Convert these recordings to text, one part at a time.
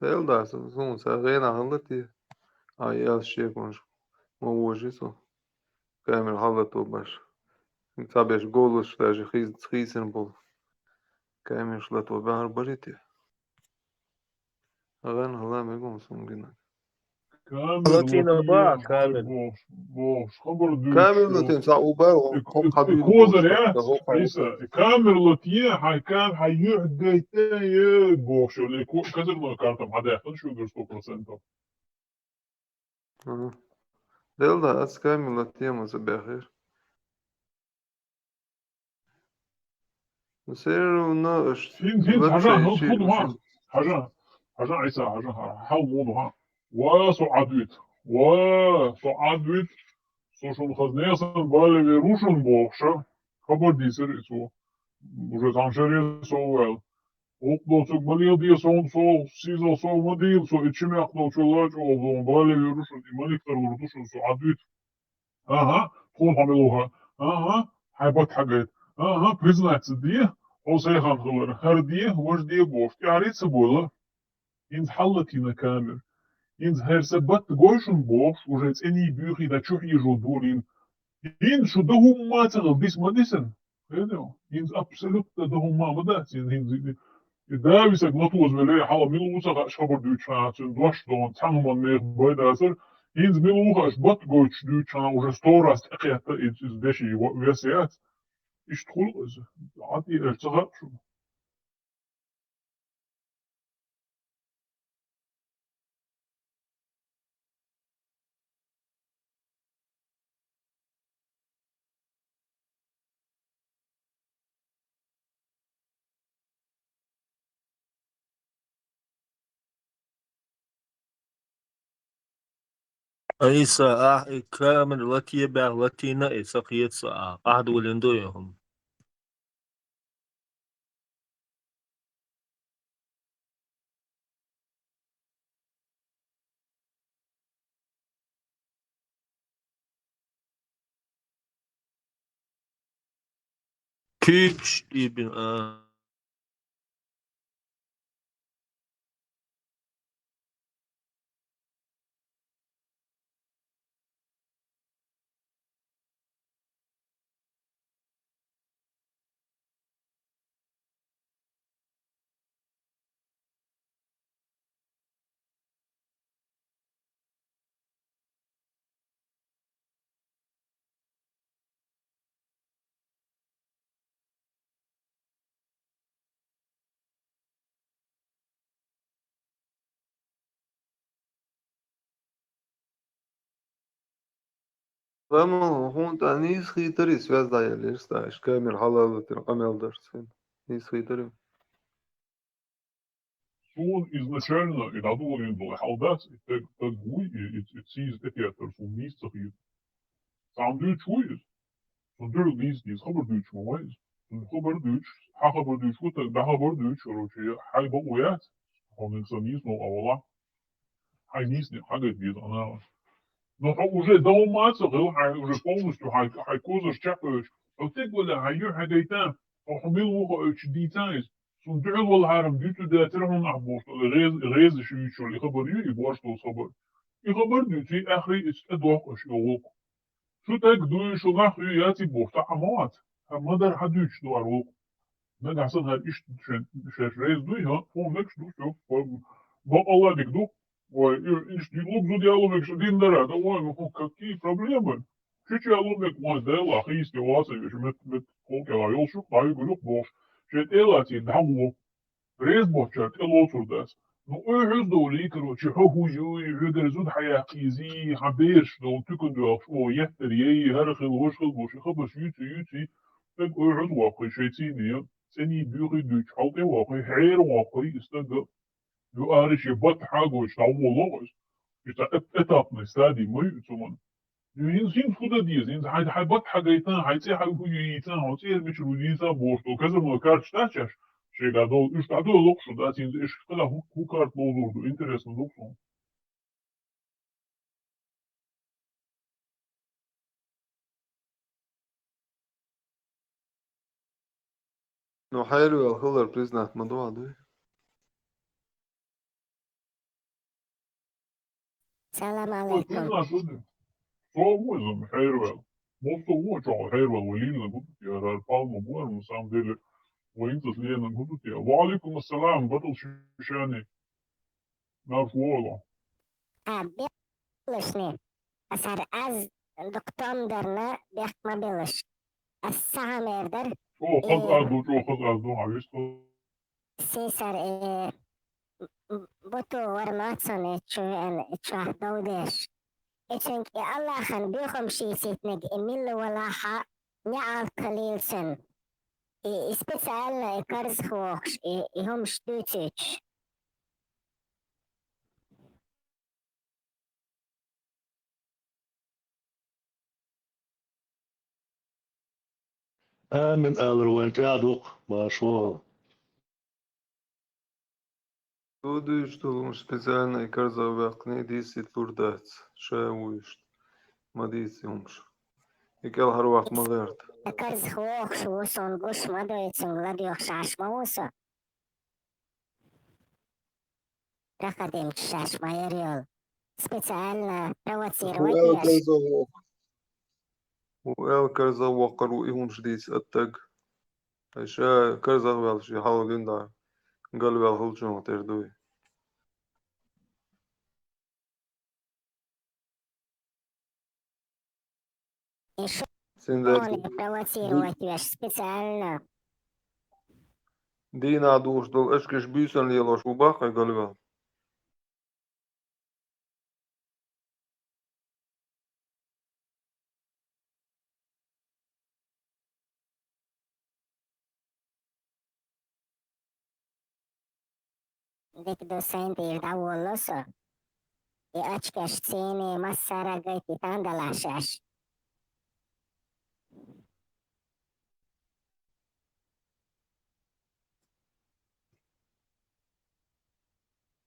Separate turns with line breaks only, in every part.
Elda, sunsa غينا غلطي هاي الشيء كونش مو وجهه كامل غلطه باش نتابعش قولش تاجي خيسن بول كامل شلطو بحر بريتي غن هلا ميقوم سونجينا
كامل
لطينا
لطية
با
هاي
كامل
بوش خبر دوش
كامل لطين سا اوبر هم خدوين بوش
كوزريات
هو
عيسى
خاوتين
كامل لطية هاي كان هاي يحديتا يا بوش اللي كذا ما كارتم هذا يحتاج شو درستو برسنتو
Elda az كامل لطية مزبخير سير ناقش
هين
ويب
حاجة
شيء
هل
شيء
خذوا ها
وشيء
حاجة عيسى حاجة حاول موضوع وسعادويت وسعادويت سوشون خزنيسن بالي بيروشن بوخشة خبر ديسر اسو وجد عن شرير سوال Oplo çok mali diye son siz o son değil so içime aklı çolaj olduğum böyle yürüsün imalikler vurduşun so adüt aha kol hamiluha aha haybat haget aha признаться diye o şey hanımlar her diye hoş diye boş yani sıbola in حلتنا كامل in her sebat goşun boş уже цени büyük da çok iyi jodulin in şu da humma bis madisen in absolut da humma madasin in Davis ik not was wel haal milusa ga schaber Deutschland und Deutschland tangen man mehr bei das ins milusa is bot goch Deutschland уже 100 раз это из вещи версият ich trul also hat die ältere schon
عيسى كامل لطية با لطينا إساقيت ساعة أحد ولندو يهم كيتش ابن
فما هون تاني خيتري связда я лишь знаешь كامل حلال لطين قمل درسين نيس خيتري
schon изначально и надо было халдат это гуй it sees это so низ hier сам Deutsch ist so der dies خبر Deutsch مويز خبر Deutsch خبر Deutsch ده خبر Deutsch короче هاي بقويات он инсанизм والله هاي نيس حاجة جديدة أنا Но уже дома уже полностью хайкоза шчапаешь. وتقول هايو حديتان وحميل وقع ديتايز صندوق والهارم ديتو داترهم أحبوش غيز شو اللي خبر يبواش تو خبر يخبر ديتي أخري استدوق أشيوق شو تاك دوي شو غاخ ياتي بوفتا حموات ما در حدوش دو أروق ما قاعد هاد إيش شاش ريز دوي ها فون نكش دو شوف بق الله ديك دو Иш лук диалог динара, давай, ну какие проблемы? Чичи алумек мой дела, хисти ласович, met колкела йолшу, ай гулюк бош. Шет элати дамло, резбочат, элоцурдас. Ну öhüz doli, короче, хохуюй, жидерзуд حياقيزي, حبيرش, دول تكن دو أفو يهتر يي, هرخل وشخل بوش, خبش يوتي, فك öhüz واقعي شيتيني, سني بيغي دوش, حلقي واقعي, حير واقعي, استنقل. Du arisch je bot hago ich tau logisch. Ich da etap ne stadi muy zuman. Du hin fuda dies in hay bot hagaitan hay tse hay hu yitan hay tse mich rudisa bost. O kaza mo kart stachas. Chegado ich da do lok shu da tin ich kala hu kart logo interesno lok shu.
نو حلو الخضر بريزنات موضوع ده
Salam
But
alaikum.
Tuna shouldn't. So was him, Hairwell. Most of what y'all Hairwell will leave the good here, I'll follow my boy, some did it. وانت تلاقينا نقول يا وعليكم السلام بطل شاني نعرف والله
Bilish ne. Asar az doktorlarna bekma bilish. As-saha merder.
شو خذ أرضه شو خذ أرضه عايش
Sisar boto warmatsone chah daudesh. Echenk Allah khan bikhom shisitnig emil walaha ni'al qalilsen. Specialna karz khoksh ihom shtutsich.
من ألروان تعدق باشوا
Tudo isto специально и карзавакне диси турдац. Шауишт. Мадисиумш. И кел харвак магарт.
Karz khoksh woson gush madoitsun gladioch shashmausa. Rakadem shashmayeriol. Специально провоцировать
Уэл
ешь.
карзавак. Уэл карзавак руихумш дис аттаг. Аша карзавал ши халгинда. Галвал хулчон тердуй.
Еще
Синдер
провоцировать ешь специально.
دينا دوش دول اشكش بيسن ليلوش وباقي галвал.
Dik do senti da woloso. I achkash tsini masara gaiti tandalashash.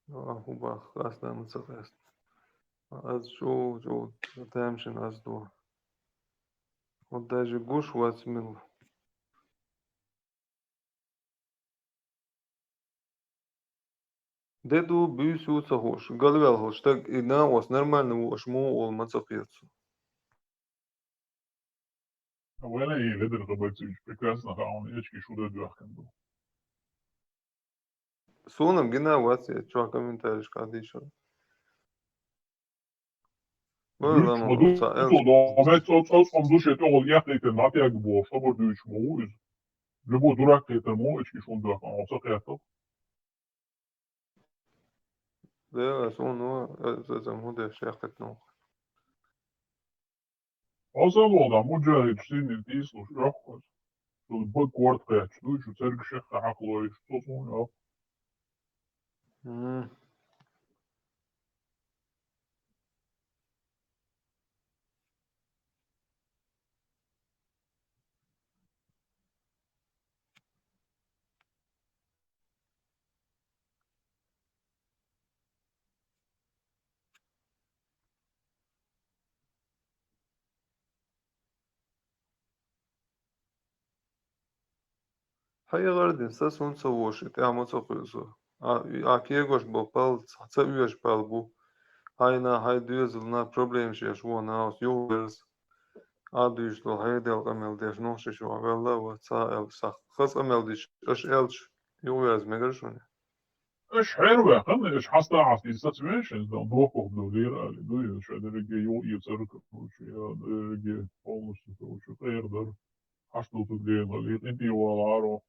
وباق أصلا متسقست. از شو تامشن از دو. Вот даже гуш васмил. Деду бюсю цагош. Галвел хош. Так и на вас нормально вош му ол мацапьецу.
ولا ايه لدر غبرتش прекрасно он ячки шуда духанду
Сонам гена васе. Чё комментарий кадиша.
Duč
Вэлам
ma
он ца
dučo da već od sam duše to odjahtajte na teg bo što bo duč ma uz. Ljubo durak te mo ячки šunda on sa kjata.
Да, сон ну за муде шахтет ну.
Asal da mujahid sin tislu shakos. So bu kwart kach duč serg shakta aqlo ish to ya.
Хай гардин са сон цагош. Те амо цагозу. А кегош бопал ца уеш палбу. Hayna hay düzülna problem şey şu na os yuvers adüş lo haydel amel des noş şu valla va sa el sa khas amel dis aş elch yuvers megar şun
Ish حلوة خلنا ish حاسة عصي situations dan doorkomt door leren doe je dus er ik je je zerk ja je polnisch zo eerder als dat het leren leert in die wala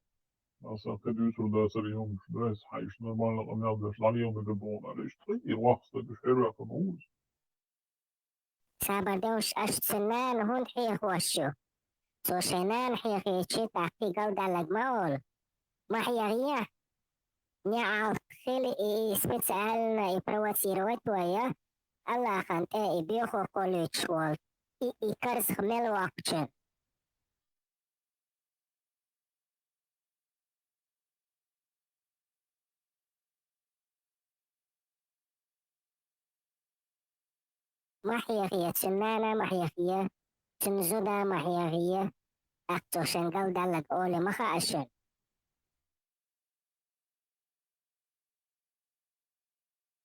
als dat het zo dat er jong is hij is normaal om nou dus lang jong met de bon dat is twee je wacht dat is heel erg van ons
Sabardosh ashtsinan hund hiyah washu. So shenan hiyah yichit aki gawda lagmaol. Mahiyah Ni'al khili specialna i провоцировать твоя. Аллахан и биохо количвол. И карс хмел вакчен. Mahiyah tsunana mahiyah tsunzuda mahiyah akto shengal dalag ole maha ashen.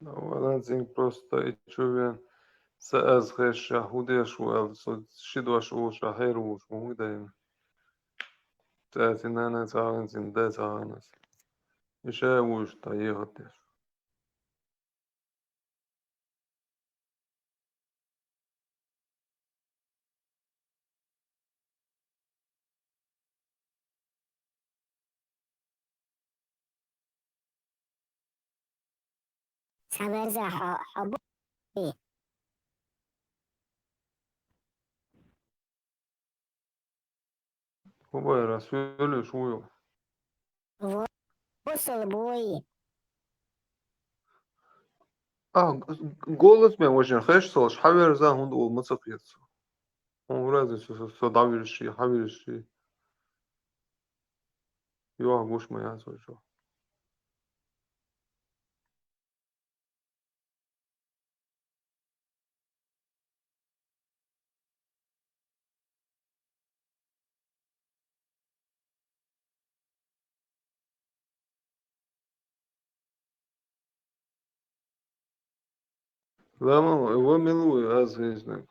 валан зин просто и чувен سأز خش هوديش شدوش وش هيروش موجودين تأتينا ناس عانسين داس عانس يشاوش طيغتش
سبرزا حبو
هو رسول شويو
وصل بوي
голос мен очень хешсол шхавер за хунд ол мацакец он разе со давирши хавирши ё гуш моя сочо лама его милую азизник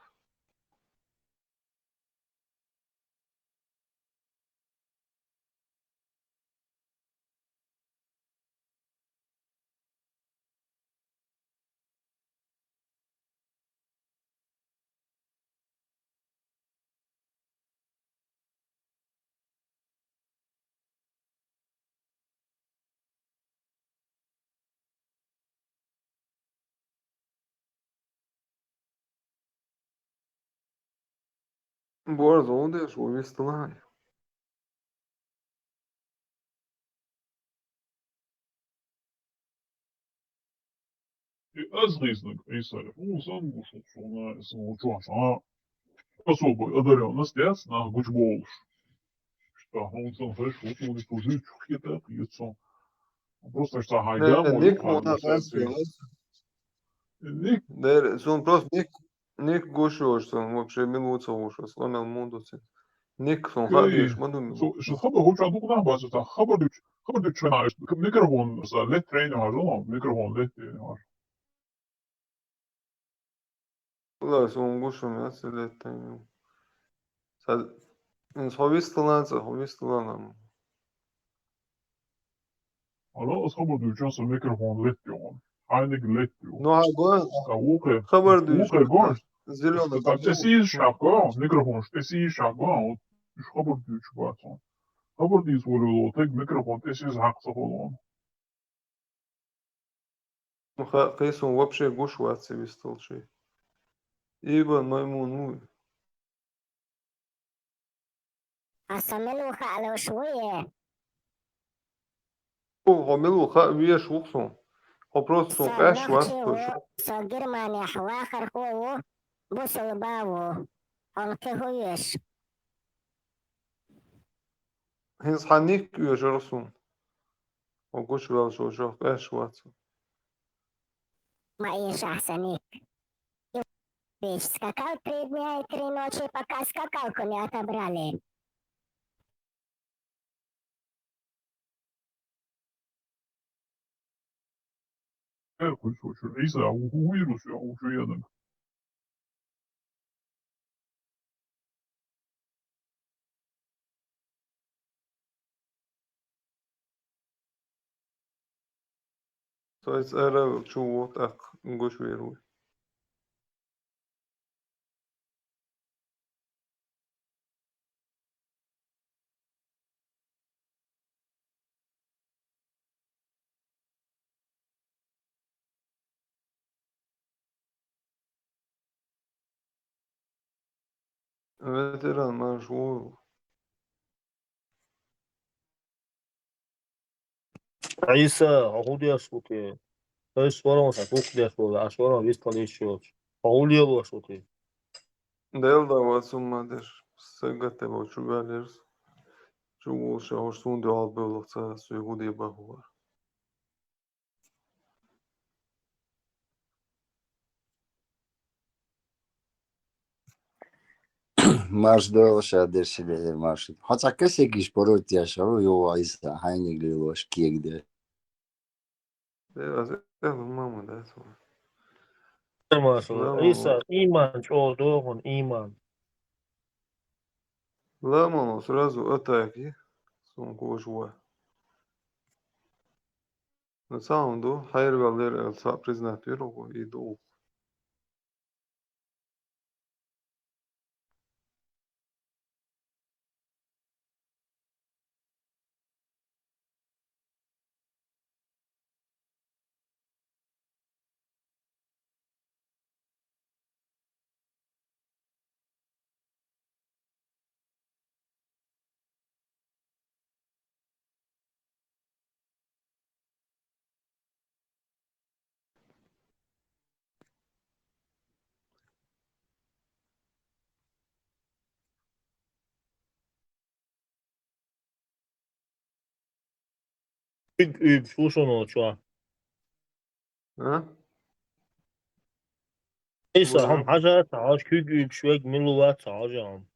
борз ондеш увистлай
Azriznik, Isai, Usan, Gushuna, Smuchuan, особо одаренность, на Гучболш. Что он сам фреш, вот он служит, что-то пьется. Просто что хайда,
ник мона азис
Ник,
дер сон просто ник гушош сон вообще милуца уш сломал мундуци ник сон хадиш маду
что خبر هو شو عندك نعم بس خبر دك شو نعيش ميكروفون بس ليت ترين هذا ميكروفون ليت هذا
لا сон гушо мясилеттай сад ин ховистланам
خلاص خبر دك شو ميكروفون ليت يوم عندك ليت يوم
ну агон
اوكي
خبر душ
اوكي جون
зелёный
تسيز شاكا ميكروفون تسيز شاكا مش خبر دك شو بعد خبر ديز ولو تك ميكروفون تسيز حق صفولون
قيسون вообще гуш ватси вистолчи ибо маймуну
أصملوا خالو شوية
هو ويش وخصون هو просто قاش واتو
со Германия хвахар хову бусал баву он кехуеш
هنز حنيك يجرسون وقوش شو قاش واتو
ما ешь أحسنك Вещь скакал 3 дня и 3 ночи, пока скакалку не отобрали.
Какой случай? Иса, у вируса, у шведок.
То есть это чего так гуш верует. Ветеран маршрут.
عيسى هودي أصوتي بس ورا مسافوك دي أصوتي أشورا ويست ليشوش هولي أبو أصوتي
Делда васумадеш сегатево чугалерс. Чугул шаошсун де албелца сугуди бахуар.
Marş doğuşa dersiler marş. Hatta kesek iş porot yaşar yo aysa hangi geliyor kiyegde.
Devas mama da so.
maşallah. İsa iman çoğduğun iman.
Ломану сразу атаки. Сумку ушва. На самом деле, хайр галер элса признать веру и долг.
Üb şuşun oçua.
ها؟
İsa ham
Buyurun.
haja taş küg üb şüvek miluva taşam.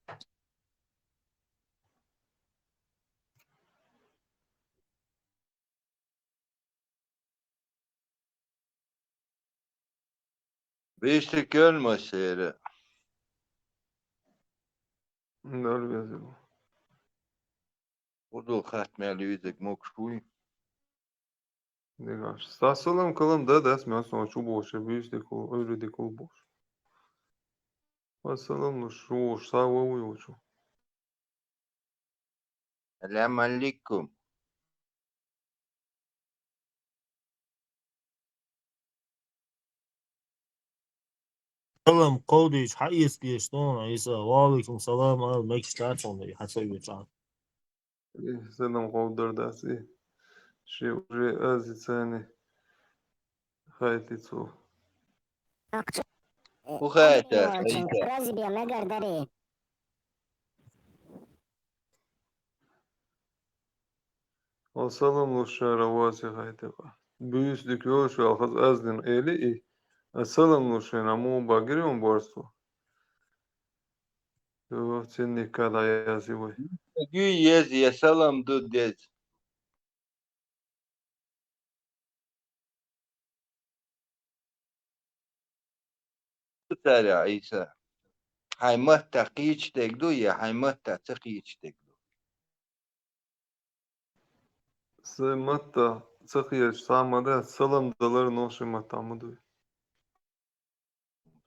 Beşlik görmeseydi.
Дал вязел.
Budu katmeli yüzük mokşuy.
Дегаш. Стасалам калам да дас мясо чу боше биш деку öyle dekul boş. Асалам şu сава уючу.
Selamun aleyküm.
Salam qawdish hayis diyeshton İsa. Wa alaikum salam al mekstaton da hasabi can.
Selam kovdur dasi. Şey уже azitsani. Haytitsu.
Akçı.
Bu kadar.
Очень просьбе благодари.
Asalım luşara vasi hayteka. Büyüslük yoşu alhaz azdin eli i. Asalım luşana mu bagiriyon borsu. Yo çinlik kada yazi vay.
Güy yez ya salam du dez. Tutar ya İsa. Haymahta qiç tegdu ya haymahta qiç tegdu.
Sematta sıkıyaç samada salam dalar noşu matamudu.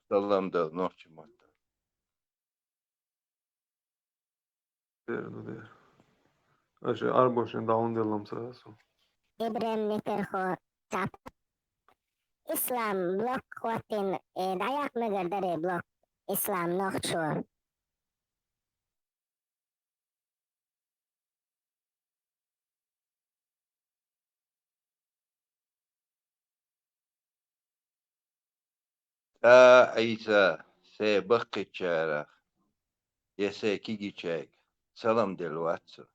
Salam da nohçumatta.
Derdu der. Aşı arboşun daun delam sağası.
İbrahim Neterho tap. İslam blok kuatin dayak megardari blok. İslam nokçu.
İsa. Se bakı çara. Yese ki giçek. Salam delvatsu.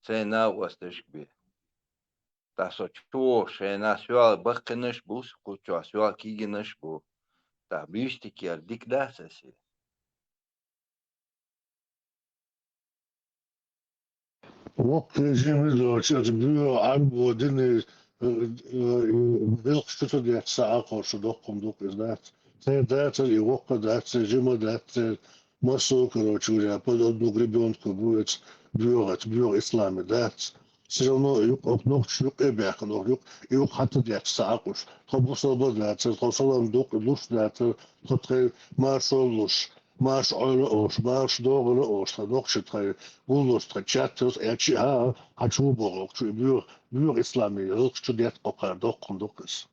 Se na vastışbi. Taso çuo se na sual bakınış bus. Kuçua sual kiginış bu. Ta büyüştük yer dik dasesi.
وقت جيمس دوتشات بيو عم ودني بيلق شتو ديت ساعة قرش دوقم دوق ذات تي ذات الوقت ذات جيما ذات مسو كروتشوريا بدو دوق ريبيون كبوت بيو إسلامي ذات سيرونو يوك نوك شوك إباك نوك يوك حتى ديت ساعة قرش خبصة بذات خبصة دوق لوش ذات خطري ما شولوش Maaş öyle olsun, maaş doğru olsun, dokçu bulursa çatır, elçi ha, haçu boğuk, büyük İslami, ırkçı diyet kopar, dokuz.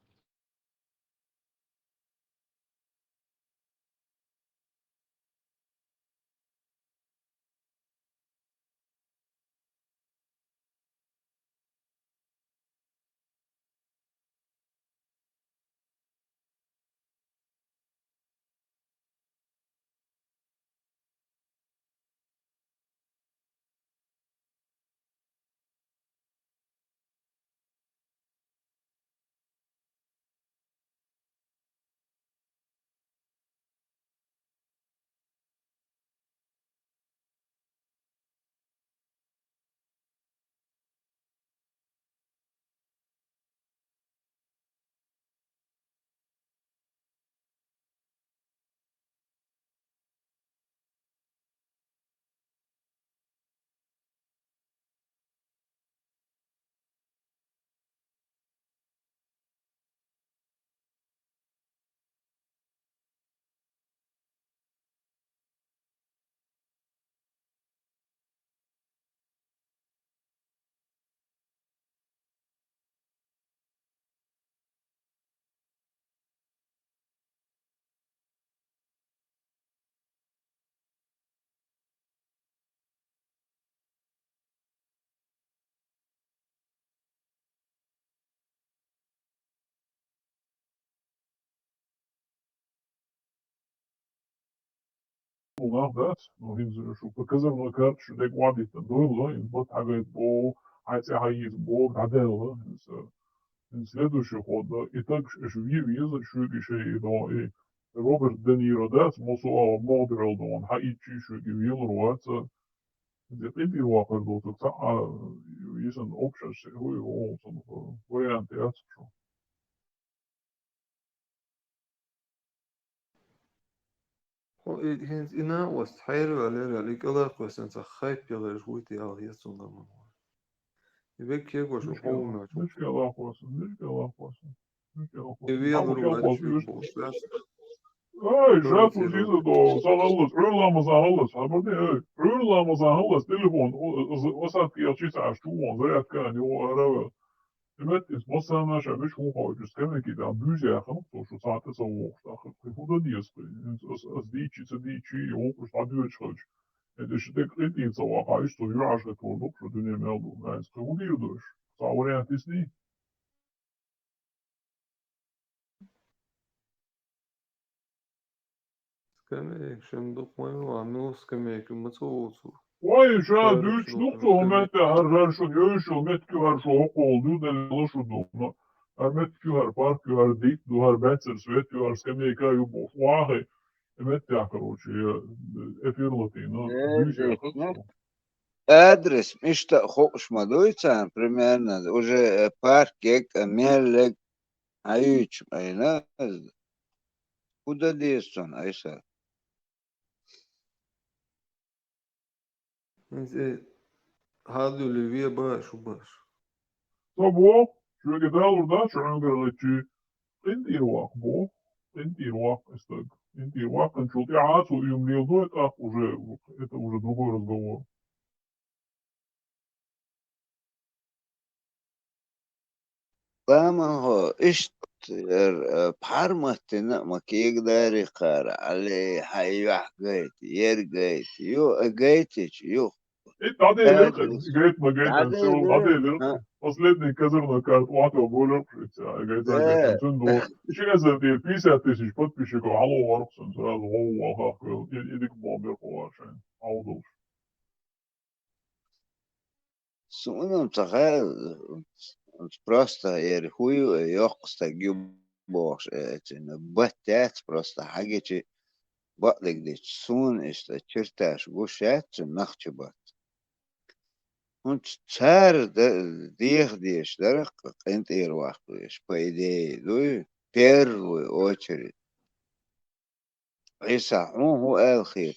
Well, that's no hinzer شو بكذا ما كانت شو ديك وادي تدور إن بط حاجة بو عايز حاجة بو عدالة إن следующий ход и так شو يزر شو شيء ده إيه روبرت دينيرو ده موسو مودرل ده он حقيقي شو يجيل روات det är inte واقع då så är en option så hur som variant är så
هنز إنا واستحيل ولا ليك الله قوسن سخايب يلا جويتي على يسون ضمن يبيك يقوش وقوم
مش الله قوسن
يبي يضرب شيء بوش
Hey, şef ucuydu da sanalız, ürlamız analız, haberde ürlamız analız, telefon, o saat geçti açtı o zaten yani o araba. Evet, mesela naşa beş hon har just kan inte där bjuda kan också så satt det så ofta. Det får det dias på. As dici o på stad du vet. Det är det inte så att ha just och göra så att då för du nämner då. Nej, så hon är då. Så var det inte sni.
Скамейк, шендук мой ванну, скамейк, мацоусу.
Vay şu düç nokta Ahmet her şu göğüş Ahmet küver şu ok oldu da şu doğma. Ahmet küver park küver dik duvar betser svet küver skemeyka yubo. Vay. Ahmet ya короче эфир латино.
Адрес, мишта хошмадуйца, примерно, уже паркек, мерлек, аюч, айна, куда действует, айса?
هذا اللي فيه باش وباش.
Sabah şu gider orada şu angarlıcı. Inti ruak bu. Inti ruak исток. Инти руак кончил. Я ацу и мне это уже другой разговор.
Лама هو إيش بحرمتنا ما كيقدر يقار على حيوح قيت يرقيت يو قيتش يو
Inte hade jag gejt så hade jag последний козырной карт латал более гейт загайтен до сейчас это 50 тысяч подписчиков алло варксон сразу о идик бомбер повашен аудус.
سونم تخيل просто يرخوي يقصد جيبوش إنه بتات просто حاجة بقلك دي سون استشرتاش وشات نخشبات und tsar дишь дарах انت ирвахтуешь по идее ну первую очередь Иса هو الخير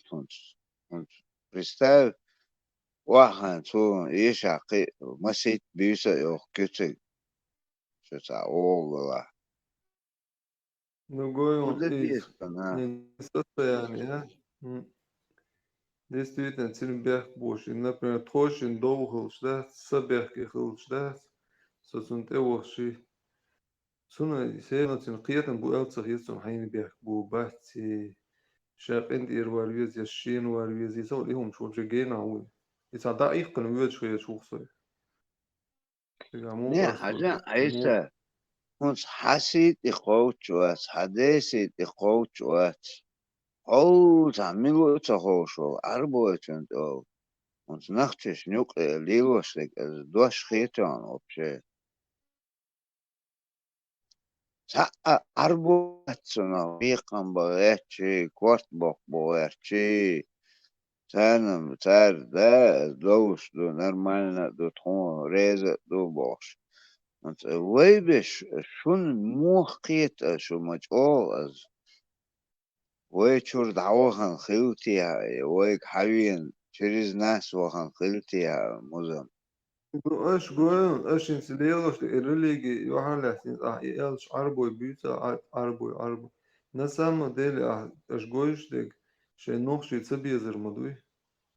und представь واحد تو يشعقي مسيت بيسا يوخ كتك شو تعوغ
Другой он
куда
из
действует
состояния, ja. Действительно, цельберг боши. Например, трошин долгл ждать, соберг их ждать, соцун теоши. Суна сеяно цин қиятан бу элцах естун хайнберг бу бахти شاقين دير واريز يشين واريز يسول إيهم شو جينا هو إذا دقيق كانوا يوجد شوية شوخصي
не حاجة عيسى كنت حسيت إخوتشوات حديثي إخوتشوات أو تعملوا تخوشو أربوتن أو كنت نختش نيوك ليوشلك دوش خيطان вообще أربوتنا ويقن بغيتشي كورت بوك بغيتشي تار да دوش دو нормально دو تخون ريزة دو بوش انت ويبش شون موخيت شو مجعول از ويشور دعوهن خيوتيها ويك حبيبين через нас وهن خيوتيها مزم
أش قوين أش إنسليلوش الرليجي يوحنا لحسين إيالش عربو بيوتا عربو نسامة ديلي أش قويش ديك شي نوخشي تسبيزر مدوي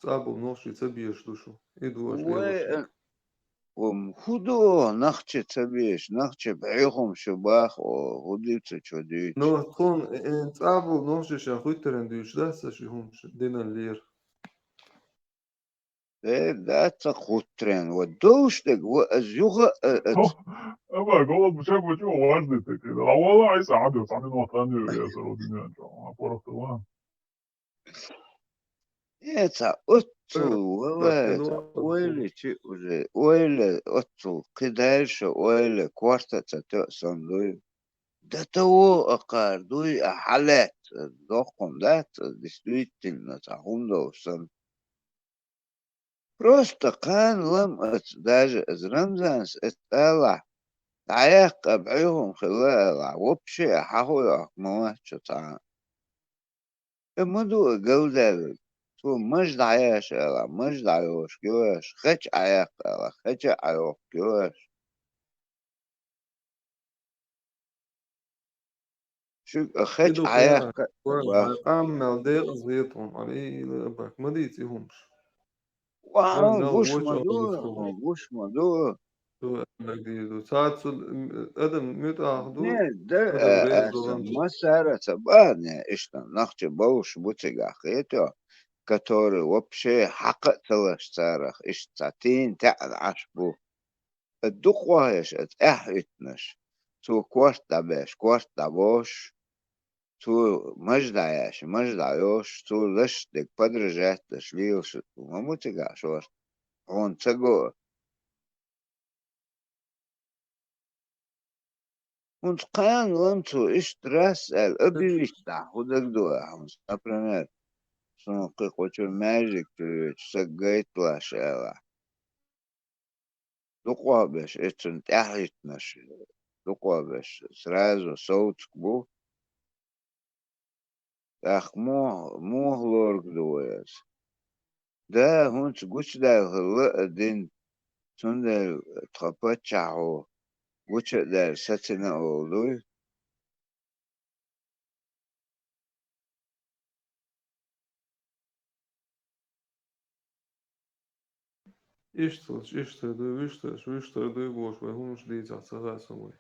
صعبو نوخشي تسبيش دوشو إدو أش ليلوش
وخدو نخشي تبيش نخشي بعيهم شباخ وخديت شديت
نو تكون صعبو نوخشي شاخويترن دوش داسا شي دينا اللير
ده تخوترين ودوش دك وأزيوغا
أما голод بشكل بشكل важный такой. А والله عايز عادي صعبين وطني يا سرودين أنا فرحت الله.
يتا أتو ولا
بكدو
ويلي تي ويلي أتو قداش ويلي كوارتا تتأسن دوي ده تو أقار دوي حالات دوقم دات действительно تاهم دوسن просто كان لم даже из رمزانس اتقلع عيق أبعيهم خلال وبشي حهو مواتش تعال المدو جودة تو مش دعياش ألا مش دعيوش جواش خش عيق ألا خش عيوك جواش شو خش
إدو
عيق
خيار عمل ديق زيتهم علي لبك ما ديتيهمش
واو
رجال
بوش
وش
مدو
أغلفوه
بوش مدو
تو جديد ساعات أدم متأخدو
نه ده
أدم رئيس
أصلا
دولان
مسارة تباني إشنا نخش بوش بوتيجا خيتو كتوري وبشي حق تلش تارخ إش تاتين تعال عشبو الدق وايش اتأحيتنش تو كورتا بيش كورتا بوش تو مجدعياش مجدعيوش تو لش دك بدرجات تشليوش وما متقاش ورد هون تقو und kan lantu istras el abilista hudak doa hons apremer sono que cocho magic tu sagait la shela دقوابش اتن تحيتنش دقوابش سرازو صوت كبو اخ مو لورك دويس ده هونش قوش ده هلا دين تندر تخبطشعو قوش ده ستنا اولوي
Ištardu būs vai mums līdzās esam vai.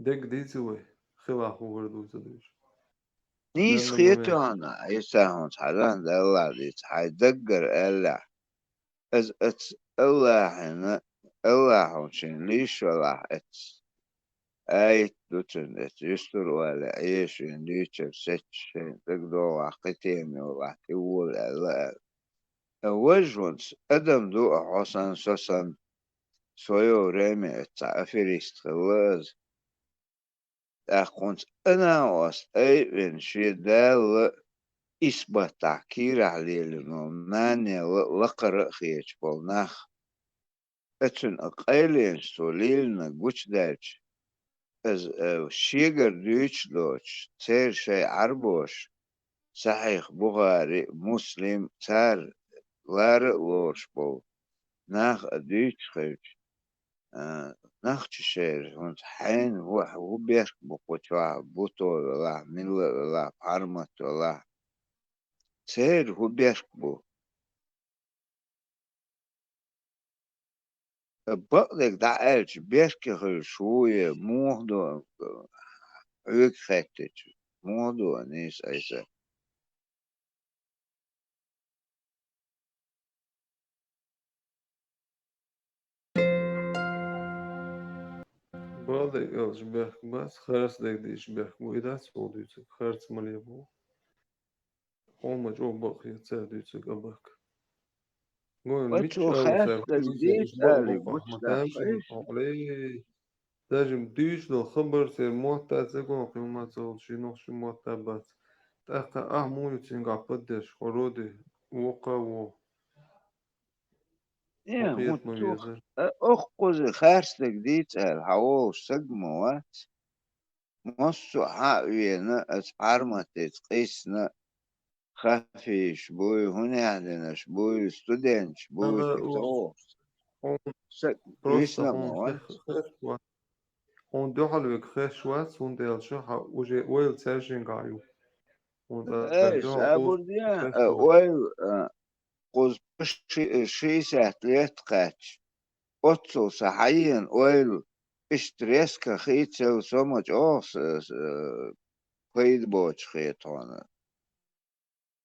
Deg dīci vai khilāhu vardu zadīšu.
نيس
لأن
خيتو
ما
انا يساهون حالان ده الله ديت حيدقر الا از ات الله هنا الله هونشين ليش ولا ات اي دوتن ات يستر ولا ايشين ليش ستشين تقدر واقتين ولا تقول لا وجونس ادم دو حسن سوسن سويو ريمي اتعافيريست خلاص اخونت انا واس اي من شي دال إثبات تعكير عليه لأنه مانع لقرأ خيش بالناخ اتن أقايلين سوليلنا قوش داج از شيغر ديوش دوش تير شي عربوش صحيح بغاري مسلم تار لار لورش بو ناخ ديوش خيش ناخ تشير هونت حين هو بيرك بقوتوا بوتو لا من لا بارمت لا تير هو بيرك بو بقدر دعالج بيركه شوية موضوع هيك خاتج موضوع نيس أيسا
Balde Elsberg bas khars deg dīšberg muidas oldīcik khars maliebu. Olmač obak iecēdīcik abak. Goin mič
وتو خاف
أوسع
تجديد
إشباع
آلي
بقى
بوش
ما تمشي
داخش
عليه لازم ديش لو خبر سير موتا تكون قيمة صوت شنو شو موتا بات تأخا مو يتسنقع بدش خرودي وقا
إيه
وقيت
وتو
مميزة
أخوز خاف تجديد آل هواوش سجموات مصو حاوينا أسعار تقيسنا خافيش بوي هنا عندنا شبوي ستودنت شبوي كتو
هون بروستا
قيسنا
هون
موات
خير هون دوحل خير شوات هون ديال شوحة وجي ويل سيرشين قايو هون
إيش
دوحل قوس
أبورديا
خير شوات
ويل قوز شي ساتليت قاتش أوتسو صحيا ويل اشتريسكا خيتسو سومج أوس قيد بوش خيطانا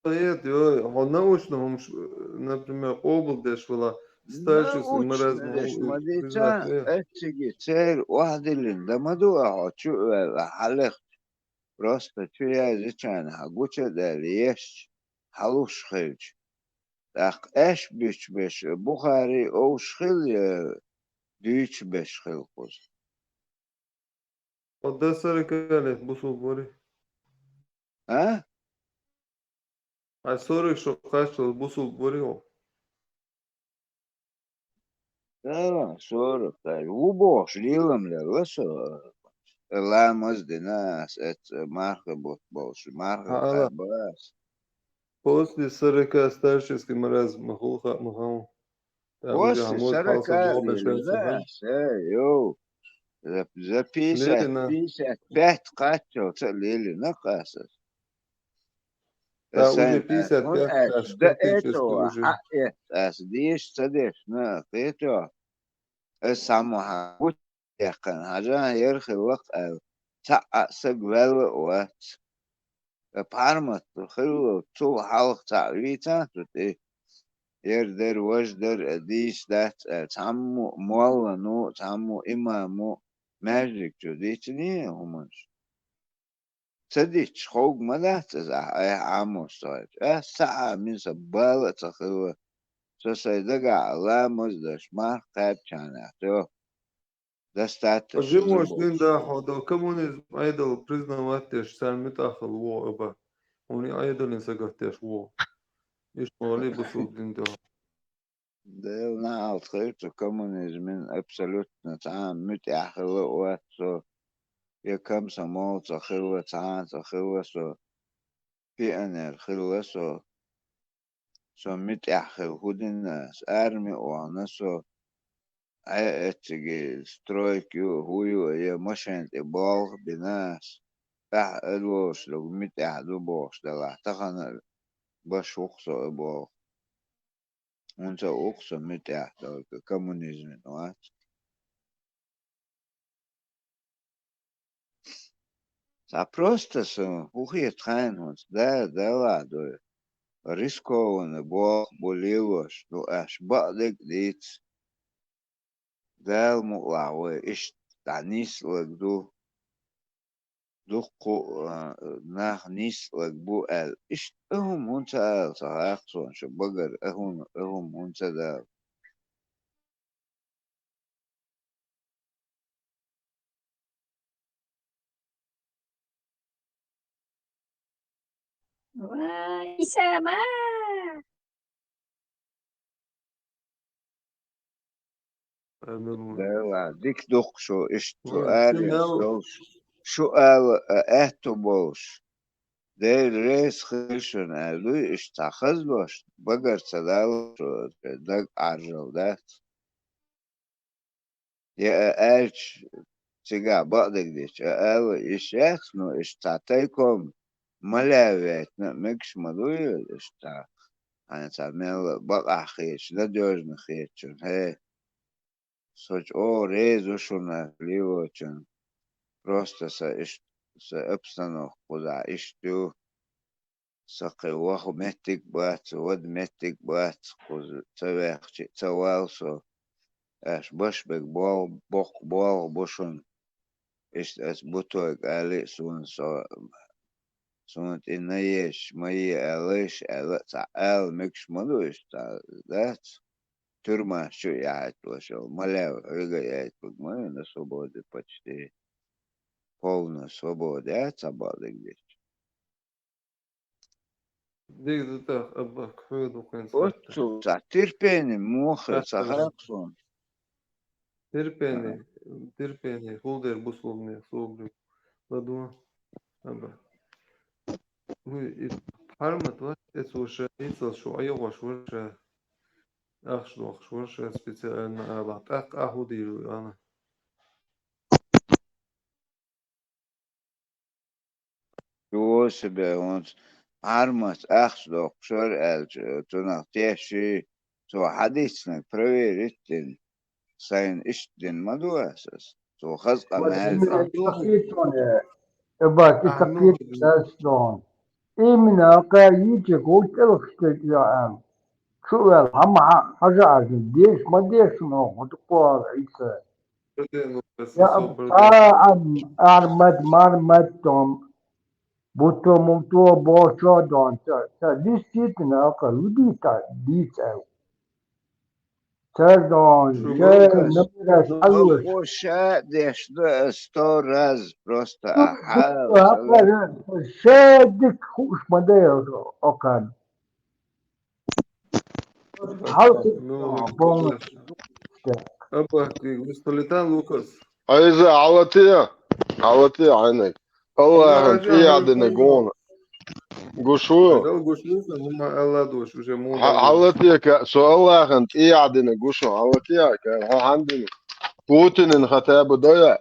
Нет, он научно, например, область была старший
научно
мразь,
лишь مديتا
признать,
اتشي تسير واحد اللي اندمدو اهو شو حلق просто شو يا زيتان هقوش ده ليش حلوش خيج أخ أش بش بخاري أو شخل ديش بش خلقوز
O da sarı kale bu sulburi.
ها
Ay soru şu kaç yıl bu sulburi o.
لا صورة طيب وبوش ليلم لسه لا مزد ناس ات مركب بوش مركب
Hala
بس
posli sarı kastarşiski maraz mahum. Ya bu
بص
hamur halsa
السركة
cevap eşerse hay.
للناس يو ذا بيسات
Nerina?
بيسات بيت قاتل تقليل نقاس
Ta
السين
uji pisat
هون
pek
اس
şaşkırtıcıski
دقيتو
uji.
حقيت اس ديش تديش نقيتو السامو بوت يقن هجا يرخي وقت تاع سقبل وقت بارمت خلو تو حلق تعريتا تتي يردر وجدر ديش دات تعمو مولنو تعمو إمامو ماجيك جو ديتني همونش تديش خوق مدات اي عامو ستويت ساعة من سبالة تخلو سيدقع لا مزدش ما قاب كانت دستات
Živoš
شزبوش
din da hoda komunizm aydal priznavateš selmit ahal wo aba. Oni aydalin sagateš wo. İş mali bu sul din da.
ديل نعال خيرتو كومونيزمين ابسولوتنا تعام متع خلو واتسو يكم سمو تخلو تعان تخلو سو في انر خلو سو متع خلو هودناس ارمي وانسو اي اتجي سترويك يو هويو يا مشانت ابالغ بناس اح الوش لو متع دوبوش دلا تخن باش وخصو ابالغ وانت وخصو متع كومونيزمين وات Та просто ухи тхайнус, да ладно. Рискованно, бог болелош, ну аж бадек диц, дал мулавы, иш танис лэгду, духу нах нис лэгбу эл, иш эхум унца эл, сахаксон, шо багар эхум унца дал.
Wah, sama.
Да, дик дух шо иш
Kim
سؤال
ya?
سؤال اهتو بوش. ده رئيس خشن قالوا اشتخص باش بقر صداو شو دق عرجو ده يا قالش تجا بقدك ديش قالوا اشياء نو اشتعتيكم ملاوات مكش مدوي اشتع أنا تعمل بقى خيش لا دوجن خيشن هي سوچ او ريز وشونا ليوچن просто sa ابسنو خدا اشتو سقي واخو متك بات ود متك بات خوز تواخ توالسو اش باش بك بال بق بال بوشون اش اس بوتوك علي سون إنيش مي عليش على تعال مكش ملوش تا ذات ترما شو يعت وشو ملا رجع يعت بقى на свободе почти полная свобода это балык здесь.
Dik da abba khudu kan
Вот
sarta.
что, терпение, муха,
Sarta.
сахараксон.
Terpeni, holder bu sulni, sulni. Ladua. Abba. Bu harmat var. Es وش إنسان شو أي وش أخش специально على أق أهودي أنا.
Jo себе он армат ахслок шор элч тунах теши то حديثنا проверить сайн иштин мадуасас то хазqa мал
استقيتون باك
أهمه
استقيت شلون إيمنا قايتك قلت لك يا أم شو هم حاجة ديش ما ديش نو تقول عيسى
بدأنا بس
يا
صبر ده.
أرمد مرمدتم Buto muto bocho don ta disit na ka ludi ta dita. Don
شو
she
بقى
namiras alus.
أخوشا ديش ده استورز بروستا أحاول
Shedik خوش مدير أكان. Halkı
نو
bon
أبا مستلتان لوكاس
عايزة على عينك الله انت
راجع
ايه
هاي
عدنا
فايمة
قونا قو شو
هذا القشلوس هم الله دوش وجه مو
على سؤال الله انت ايه عدنا قو شو على ها عندنا بوتين ان خطاب ضيع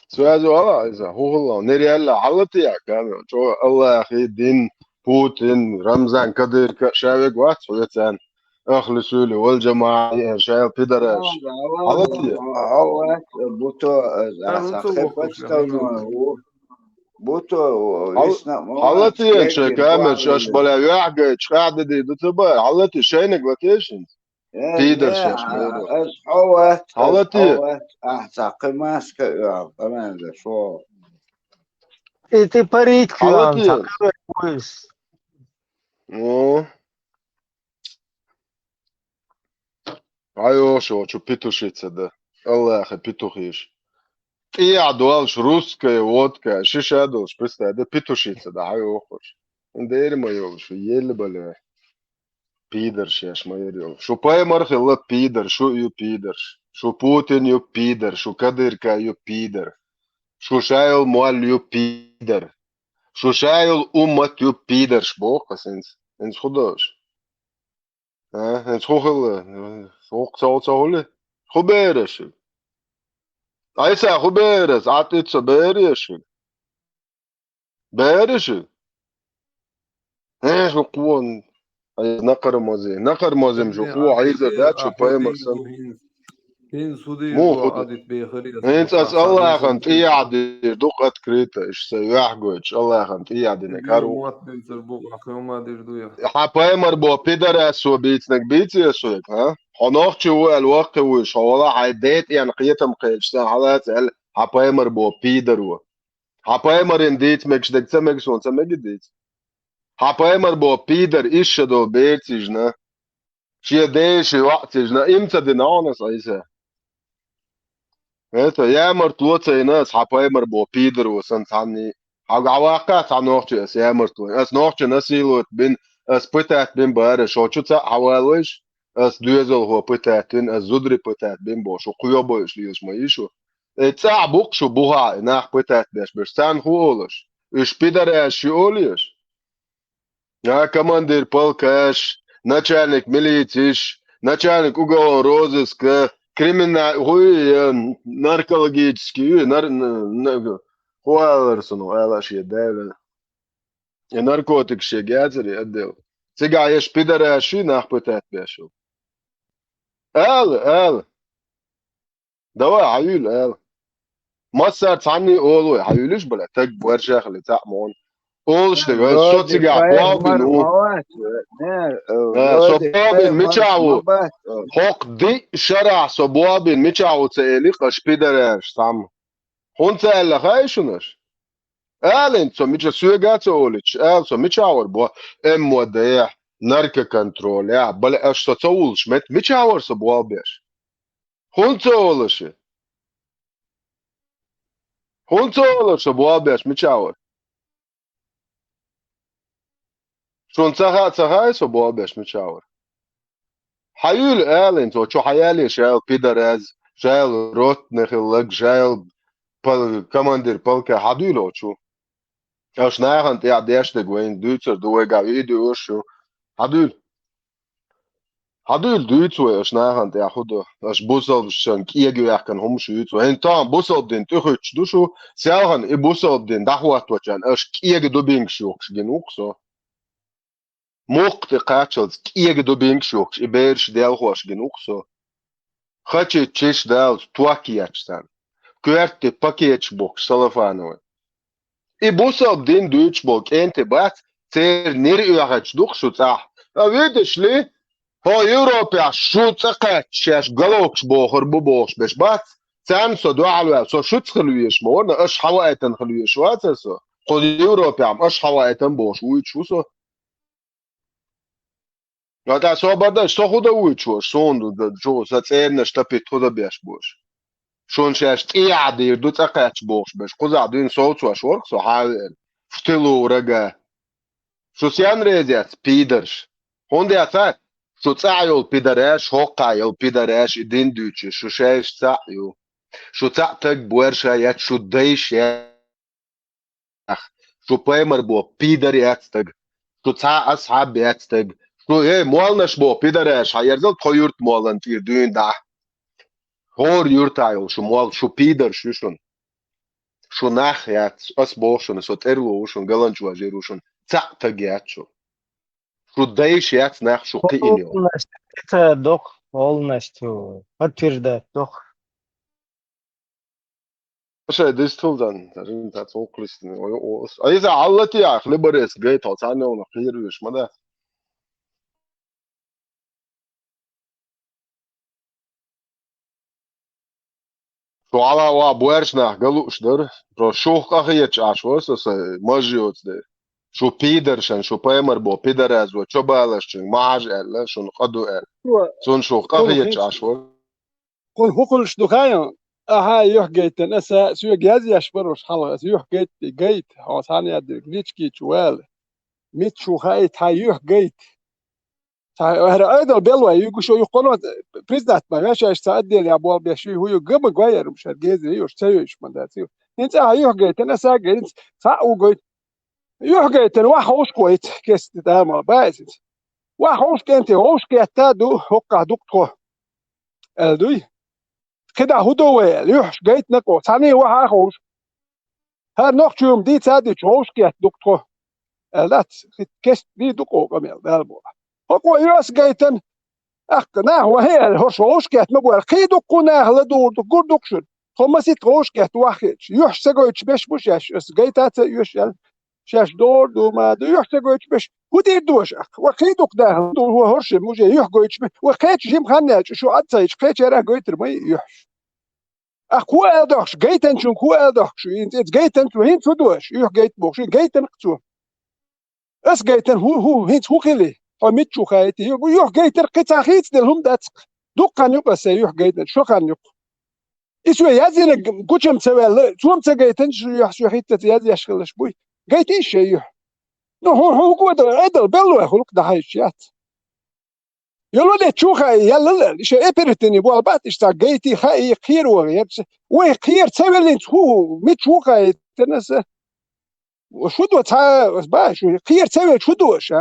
سؤال الله إذا هو الله نري الله على كان شو الله أخي دين بوتين رمزان كدير شاوك وقت سويتان أخلصوا له والجماعة شايل بيدرش على
أوات بوتو
هذا
أساقي
نسوقش يعني
بستونو بوتو يسنا موات
حالتي انت
يجي
كامل شاش
بوالي
بلا يحقق قاعدة دي دتبا حالتي شينك لوكيشن بيدر شاش ميرو
أس أوات
حالتي
أساقي ماسك يا كمان ده شو
Ты парить кюан,
حالتي
такой пояс.
ايوه شو بيتوشيتس ده الله اخي بيتوخيش ايه عدوالش روسكا وودكا شيش ادوش بس ده بيتوشيتس ده ايوه خوش دير ما يوش يلي بلا بيدر شاش ما يريو شو باي مرخ الله بيدر شو يو بيدر شو بوتين يو بيدر شو كاديركا يو بيدر شو شايل موال يو بيدر شو شايل امت يو بيدر شبوك انس خدوش ها انس خوخل خوخ صوت خو بيرش ايسا خو بيرس عطيت سبيرش بيرش ايه شو قوان نقر موزم شو
ابني
قوة
عادت
عايزة ذات شو باي
أحمدي
مرسل
هين سوديش
مو
دو
خد
عادت بخريس
انت
بقى
اس الله
سادين
خنت ايه
سنتين
عدي دقت كريتا ايش سياح جوش الله خنت ايه عدي
اليوم
نكارو
موات بنسر بقى ما دير دويا
حباي مر بو بيدر اسو بيتنك بيتي اسوك ها حناخ شو الوقت وش والله عديت يعني قيتم قيش حالات ال حباي مر بو بيدر و حباي مر انديت مكش دك تمك شو تمك ديت حباي مر بو بيدر ايش دو بيتيجنا شي ديش وقتيجنا امتى دينانس ايسا هتا يا مرتلوت ناس حباي مر بو بيدر وسنت عني عواقات عن نوختي اس يا مرتلو اس نوختي نسيلوت بين اس بتاعت بين بار شو تشا حوالوش اس دوزل هو بتاعتين اس زدري بتاعت بين بو شو قيوبوش ليش ما يشو تسع بوك شو بوها ناخ بتاعت باش برستان هولش ايش بيدر اش يوليش يا كماندير полкаш начальник милиции начальник уголовного розыска наркологический хуалерсону эла شي دايلا наркотик شي جازري ادو تيجا يش بيدر شي ناخ بتاعت باشو ال دواء عيول ما صارت عني اولو عيولش بلا تك برشا خلي تعمون اولش
لودي
صوتيغا
فاير
بوابن
موات لودي
صبابن
فاير
ميتشاو
موات
حق دي شرع صبابن ميتشاو تسألي قش بيدرش سام هون تسأل خايشنش قال så mycket suga så olich så mycket hour bo وديع نركا كنترول يا بل اش تطول شمت mycket hour så bo بيش هون تولش så bo بيش mycket hour شون تسخا så bo بيش mycket hour حيول قال så شو حيالي شايل بيدرز شايل روت نخلق شايل كماندير بالكا حدولو شو اش ناخنت يا ديش دغوين دوتر دوغا فيديو شو حدول دوتر اش ناخنت يا خدو اش بوسل شن كيغي كان هم شو تو انت بوسل دين تخش دوشو ساغن اي بوسل دين دحوات وچان اش كيغي دو بينك شوكش genug so موقت قاتشلز كيغي دو بينك شوكش ايبرش ديال خوش genug so خاچي تشيش دال توكياتشتان كوارتي باكيتش بوكس سلفانوي I busab din Duitsburg ente bat ter nir uagat duk shutsah. A vidishli ho Europia shutsakat shash galoks bohor bubos besh bat سامسو دوالو سو شوت خلويش مورنا اش حوائتن خلويش واتسو خود يوروبي عم اش حوائتن بوش ويتشو سو لا تا سو بدا سو خود ويتشو سون جو ساتين شتابي تودا بيش بوش شون شاش قياد يردو تقاش بوش باش قزع دين صوت واش ورق سو حال فتلو رجا شو سيان ريزيات بيدرش هوندي اتاك شو تعيل بيدراش هوقايل بيدراش دين دوتش شو شاش تعيو شو تعتك بورشا يات شو ديش يا شو بايمر بو بيدر ياتستك شو تع اصحاب ياتستك شو ايه مولنش بو بيدراش هيرزل تويرت مولن في دين دا هور يورتايل شو مول شو بيدر شو ناخ يات اس بوشن سو ترلو شو غلنجو جيروشن تعتك يات شو ديش يات ناخ شو قينيو
Полностью. Это док полностью подтверждает док.
Şey destilden derin tat oklisten o ayza allati ya liberes gay ta tane ona khirish mada şu ala wa buershna galushder pro shuh qahiyach ashvos so majiots de şu pidershan şu paymer bo pideraz wo chobalashchin maj ella şun qadu el son shuh qahiyach ashvos
قل هقولش دخايا أها يح جيت نسا سوى جاز يشبرش خلاص يح جيت جيت هو ثاني أدرك نيتشكي شوال ميت شو خايت هاي يح جيت هذا أيضا بلوى يقول شو يقولون بريزنت ما ماشي استعد يا أبو أبي شو هو يقوم غير مش هتجيز يوش تيوش من ده تيو أنت هاي يح جيت نسا جيت ساعة جيت يح جيت واحد وش كويت كيس تتعامل بايز واحد وش كنت وش كيتادو هقع دكتور الدوي كده هدوء يحش جيت نكو ثاني واحد خوش هر نقطة دي تادي خوش كيت دكتور لا كيس دي دكتور كمل دالبو هو ياس جيتن أخنا هو هي هوش كيت مبور خيدو كنا لدور دكتور دكتور هم سيت خوش كيت واحد يحش سجويتش بش يش اس جيتات يشل شاش دور دو ما دو يحش سجويتش بش ودي دوش أخ وخيدو كده دور هو هرش موجي يحجويتش وخيتش جيم خناش شو عدسيتش خيتش راه جيتر ما يحش أخو أدخش جيتن شو خو أدخش إنت جيتن شو هين تدوش يح جيت بوش جيتن قصو أس جيتن هو هين هو كله هو متشو خايتي يح جيتن قطع خيت دلهم دات دقان يبقى سيح جيتن شو كان يبقى إسوي يازين كوشم تسوي شو جيتن شو يح شو حتة يازي يشغلش بوي جيت إيش يح نو هو قوة عدل بلو خلق ده هايشيات يلو ده شو خاي يلا إيش إبرتني بالبات إيش جيتي خاي خير وغير وخير تسوي اللي هو متشو خاي تنس وشو دو تا باش خير تسوي شو دوش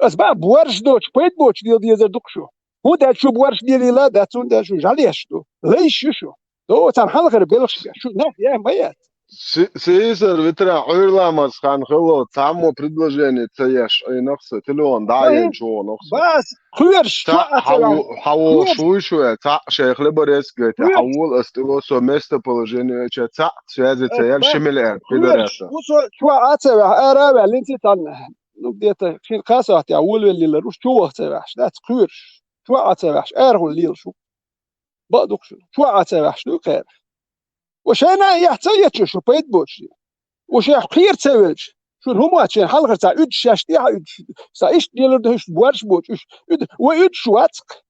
أسباب بورش دوش بيت بوش ديال زردقشو هو ده شو بورش ديال لا ده تون ده شو جاليش دو ليش شو دو تام حال غير بيلش شو نه يا ميت
Сесар ветра ойрламас хан хыло тамо предложение цеяш айнаксы телефон дайын чо ноксы
بس خيرش شو
حاول شوي تا شيخ لبرس говорит حاول осталось место положение че та связи цеял шимелер пидораса
شو أتسوي أرابع اللي أنت تنا نقدر في القاسة أول اللي لروش شو أتسوي لا خيرش شو أتسوي أرغل الليل شو بقدك شو أتسوي شو خير وش أنا يحتاج شو بيت بوش وش خير تسويش شو هم عشان حلقة تاع إد شاشتي سايش ديالو دهش بورش بوش وإد شو أتق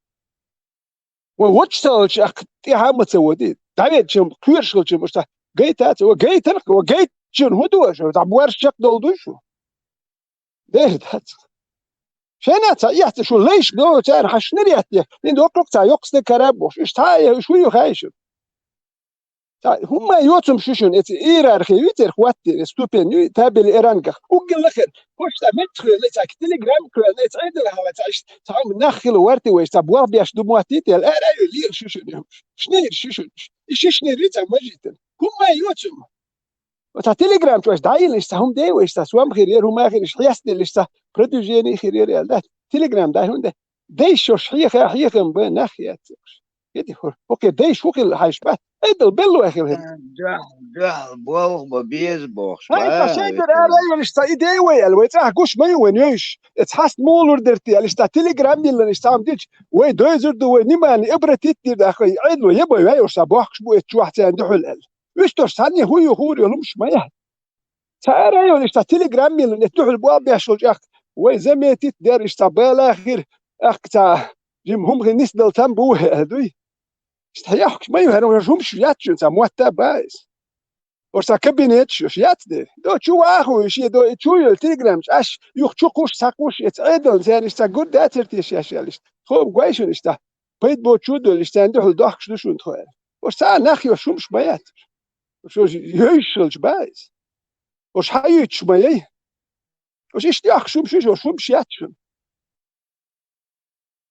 ووش تلش أختي هم تسودي تعبت شو خير شو مش تا جيت وجيت وجيت شو هدوء شو تاع بورش شق دول شو ده شنا تا يحت شو ليش دو تاع حشنري يحت لين دوك تاع يقصد كرابوش إيش تاع شو يخايش هم يوتم شوشون ات ايرارخي ويتر خواتي ستوبين تابل ايرانغا وقال لك واش تا متر لتا تليجرام كل لتا عيد لها تعيش تعم نخل ورتي واش تبوا بياش دو مواتيتي لا لي شوشون شنو شوشون ايش شنو ريتا ماجيتن هم يوتم تا تليجرام واش دايل ايش هم داي واش تا سوام خير هم اخر ايش ياس دي ايش تا برودوجيني خير لا تليجرام داي هون داي شو شحيه خيخم بين نخيات يدي اوكي ديش وكل هايشبات ايدل بلو اخر
ده بوغ ببيز بوغش
هاي
با
تشيدر انا يشتا ايدي وي الويتا كوش ماي وينيش اتحست مولور درتي الاشتا تيليجرام اللي نشتام ديج وي دوزر دو نيمان ابرتيت دي اخي عيدلو يبا يا صباحش بو اتشوحت عند حلال ويش تشتاني هو يهور يلمش ما تارا يو نشتا تيليجرام اللي نتوح البواب بيشل اخ وي زميتي دار اشتا بالاخر اخ تا جيم غير نسدل تنبوه هذوي استحياحك ما يهرمش ياتشو تا موتا بايس ورسا كابينيتش فيات دي دو تشو اخو شي دو تشو التليجرام اش يخ تشوكوش ساكوش يتعدل زين استا جود داترتيش يا شالش خو كويس استا بيت بو تشودل استا عنده الضحك شنو شو نتخيل ورسا ناخي وشومش بيات وشو يشلش بايس وش حيتش ماي وش اشتياخ شومش وشومش ياتشن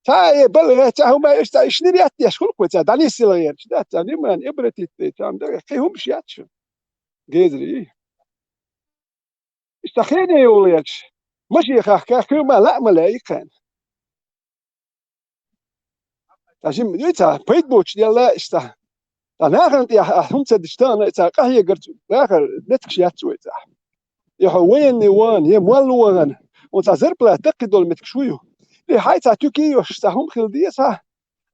تا بلغ تا هما استا اشنيات يشكل كوتا داني سيلير دا تاني من ابرتي تام دا كيهم شياتشن جيدري استخيني يوليتش ماشي خاخ كما لا ملايكان تاجم ديتا بيت بوتش ديال لا استا انا غنت يا هم تدشتان تا قهيه قرت اخر نتكش يا تويتا يا وين وان يا مولوان وتا زربلا تقدل متكشويو لي حيتا تركيا هم خلديسا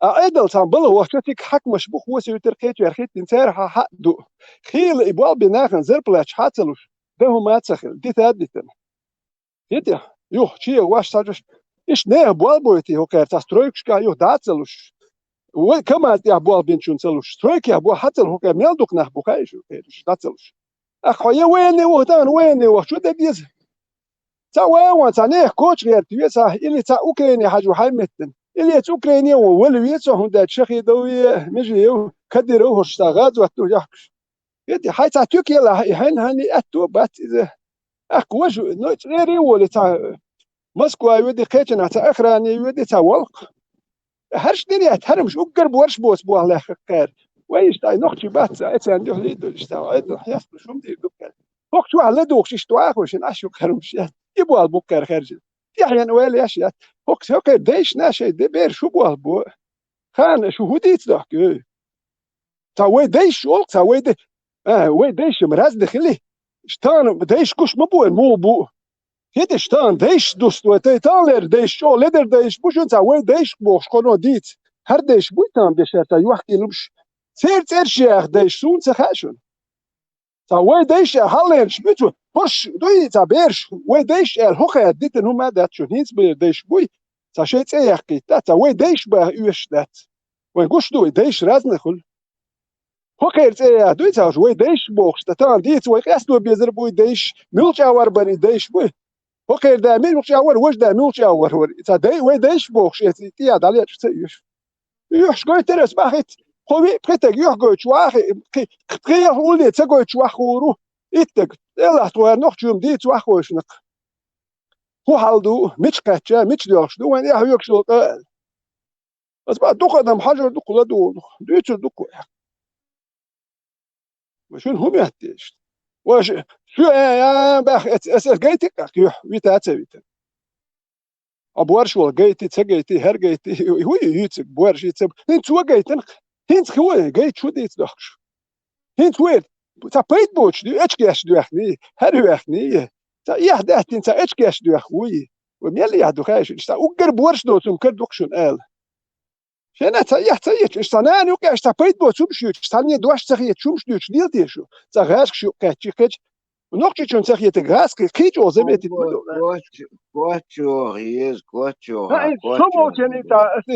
ايدل تام بلو وشتك حق مشبوخ وسو تركيت يرخيت انترها حدو خيل ابوال بناخن زربلا حاتلوش ده ما تسخل دي تادتن يدي يوه شي واش تاجش ايش نه بوال بوتي هو كارتا سترويكش كا يوه داتلوش وكما يا بوال بنشون تلوش سترويك يا بو حتى هو كمل دوك نه بوكايش داتلوش اخويا وين هو دان وين هو شو ده بيز تا وين تا نه كوتش غير تيسا اللي تا اوكرانيا حاجه حيمتن اللي تا اوكرانيا ولويتو هوندا تشخي دوي مجيو كديرو اشتغاد وقتو يحكش يدي حتى تركيا لا هاني اتو بات اكوج نوت غيري ولا تاع مسكو يودي قيتنا تاع اخراني يودي تاع ولق هرش دنيا تهرمش وقرب ورش بوس بو الله خير ويش تاع نختي بات ساعتها عندي حليد تاع عيد حياس شوم دي دوك وقت واحد لا دوك شي تواخش ناشو كرمش يبو البوكر خارج يعني ولا ياشيات وقت هكا دايش ناشي دي بير شو بو البو خان شو هديت ذاك تا وي دايش وقت تا وي دي وي دايش مراز دخلي شتان دايش كوش مبو مو بو هيت شتان دايش دوست وتيتالر دايش شو ليدر دايش بوشن تا وي دايش بوش كونو ديت هر دايش بويتام بشرتا يوحكي لمش سير شيخ دايش سون تخاشن تا وي دايش هالين شبيتو برش دوي تا بيرش وي دايش الهوخه ديت انو ما دات شو هينس بير دايش بوي تا شيت يحكي تا وي دايش با يوش دات وين كوش دوي دايش رازنخل هوكير تاع دويتا وي دايش بوخش تا ديت وي قاسلو بيزر بوي دايش ملجا وربني دايش بوي هوكير دا مين ملجا ور وش دا ملجا ور تا داي وي دايش بوخش تي على تيوش يوش كوي ترس باخيت خوي بقيت يوح كويتش واخي قيا ولي تا كويتش واخورو اتك يلا تو نوخ جوم ديت واخوشنق هو حالدو مش قاتشا مش دوخش دو وين يحيوك شو قال بس بعد دوق ادم حجر دوق لا دو ديت دوق وشون هم يهتيش واش شو يا باخ اساس جايتك يوح ويتا تسويت ابوارش ولا جايتي تسجيتي هر جايتي هو يتسك بوارش يتسب انت وجايتن انت هو جايت شو ديت دخش انت وين تا بيت بوتش دي اتش كاش دو اخني هر اخني تا يحدث انت اتش كاش دو اخوي وميل يحدو خايش تا وقر بورش دو تم كردوكشن ال شنا تا يحتاج اشتنان وكاش تا بيت بوتش مشي اشتني دوش تخيت شو مش ديش ديل شو تا غاش شو كاتشي كاتش ونقطة شون تخيت غاس كيج او زبيت
كوتشو هيز كوتشو
شو كان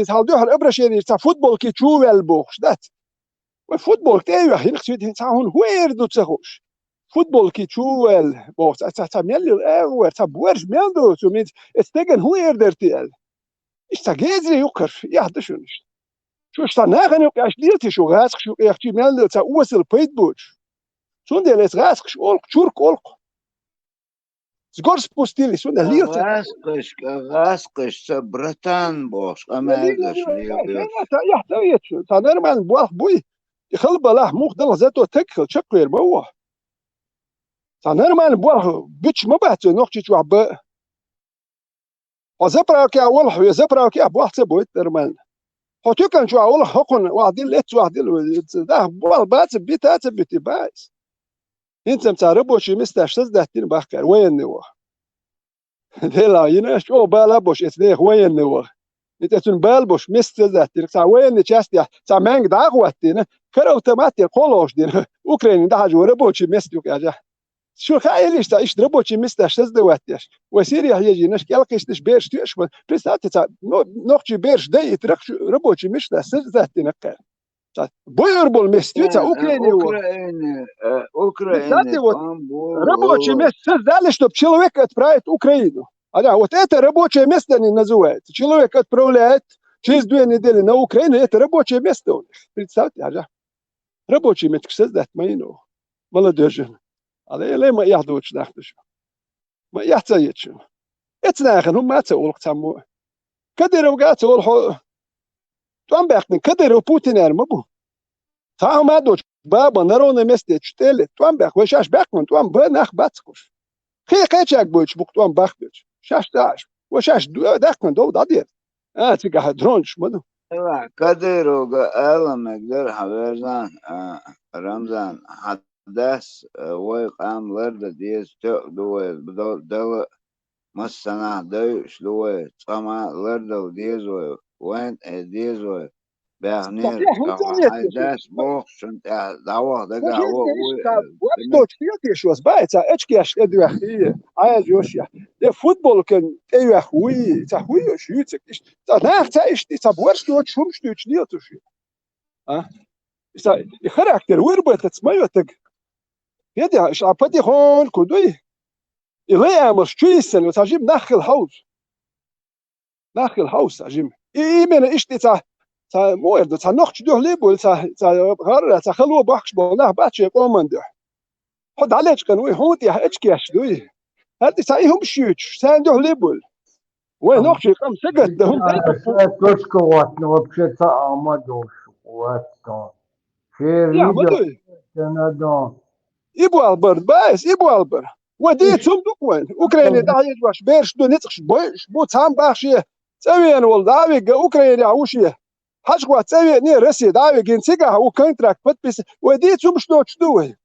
تا هالدوح الابرش يعني تا فوتبول كي تشو البوخش دات والفوتبول تاعي هنا خصو تاعون هوير دو تسخوش فوتبول كي تشو البوخش تا ميل الاور تا بورج ميل دو تو ميت استيغن هوير درتيل استا جيزي يوكر يحدشونش شو استا ناغن يوكاش ديلتي شو غاس شو يختي ميل تا وصل بيت بوتش شون دي ليس غاس شو تشورك اولق سكورس بوستيلي شون دي
غاسقش سبرتان بوش اما ايش
يحتاج تا نرمال بوخ بوي يخلب له موخ دل ذاته تكل شكل بوه تا نرمال بوخ بيتش ما بحث نوختي تو عب وزبرا كي اول حو زبرا كي ابو حسب نرمال حتى شو أقول حقن واحد لت واحد ده بات بيت بيت بايس أنت متعرف وش مستشفى ده تين بحكر وين نوع ده لا يناش أو بالا بوش إثنين وين نوع أنت تنبال بوش مستشفى ده تين وين نشاستي سامعك ده قوتين كره تماتي قولوش دين أوكراني ده جوره بوش مستيو كذا شو خايلش تا إيش دربوش مستشفى ده وقتش وسيريا هي ناش كالكش تش بيرش تيش بس تا نوخش بيرش ده يتركش ربوش مستشفى ده تين بويربول مستيوتا أوكراني
أوكراني
вот
там
рабочее
был
место создали, чтобы человек отправить в Украину. Вот это рабочее место они называют. Человек отправляет через 2 недели на Украину, это рабочее место у них. Представьте, рабочее место создать моину. Молодежи. Але ما يحضرش نحتش. ما يحتاجش. اتناخن هم ما تقول تسمو. كدروا قاعد تقول توام بيحكي كدروا بوتين ارمبو. تا ما دوش بابا نرونه مسته چتله توام بخ وشاش بخمن توام به نخ باتکوش خی قچک بوچ بوک توام بخ بوچ شاش داش وشاش دخن دو دادیر تيجا درونش مدو
لا كديرو قال مقدر حبيرزان رمضان حدث ويقام لرد ديز تقدو بدل مسنا دوش لوي طما لرد ديز وين ديز بغنير حدث بوخ شنت دعوة دقا
وقت فيتش was بايتا اتشكيش ادو اخي عايز يوشيا ده فوتبول كان ايو اخوي تخوي شيتك تا ناخ تايش تا بورش دوت شومش دوت نيوتش ها تا خراكتر وربت تسميوتك يدي اش ابدي هون كودوي إليه مش تشيسن وتجيب ناخل هاوس أجيب من إيش تا مويرد تا نخش دوه ليبول تا غرر تا خلوه بخش بونه باتش يقومن ده خد عليك كانوا يهودي اتشكيش دوي هادي تا يهم شيوتش سان دوه ليبول وين نخش كم سقط ده هم
Точка вот, ну вообще-то Амадов, вот то.
يا
Видео,
مدوي
надо.
يبو البر بايس يبو البر وديت سم دوك وين اوكرانيا دا يجواش بيرش دو نتخش بوش بو تام باخشي تسوي انا والداوي اوكرانيا عوشي حاجة تسوي ني روسيا داوي جنسيغا هو كونتراكت بس وديت سم شنو تشدوه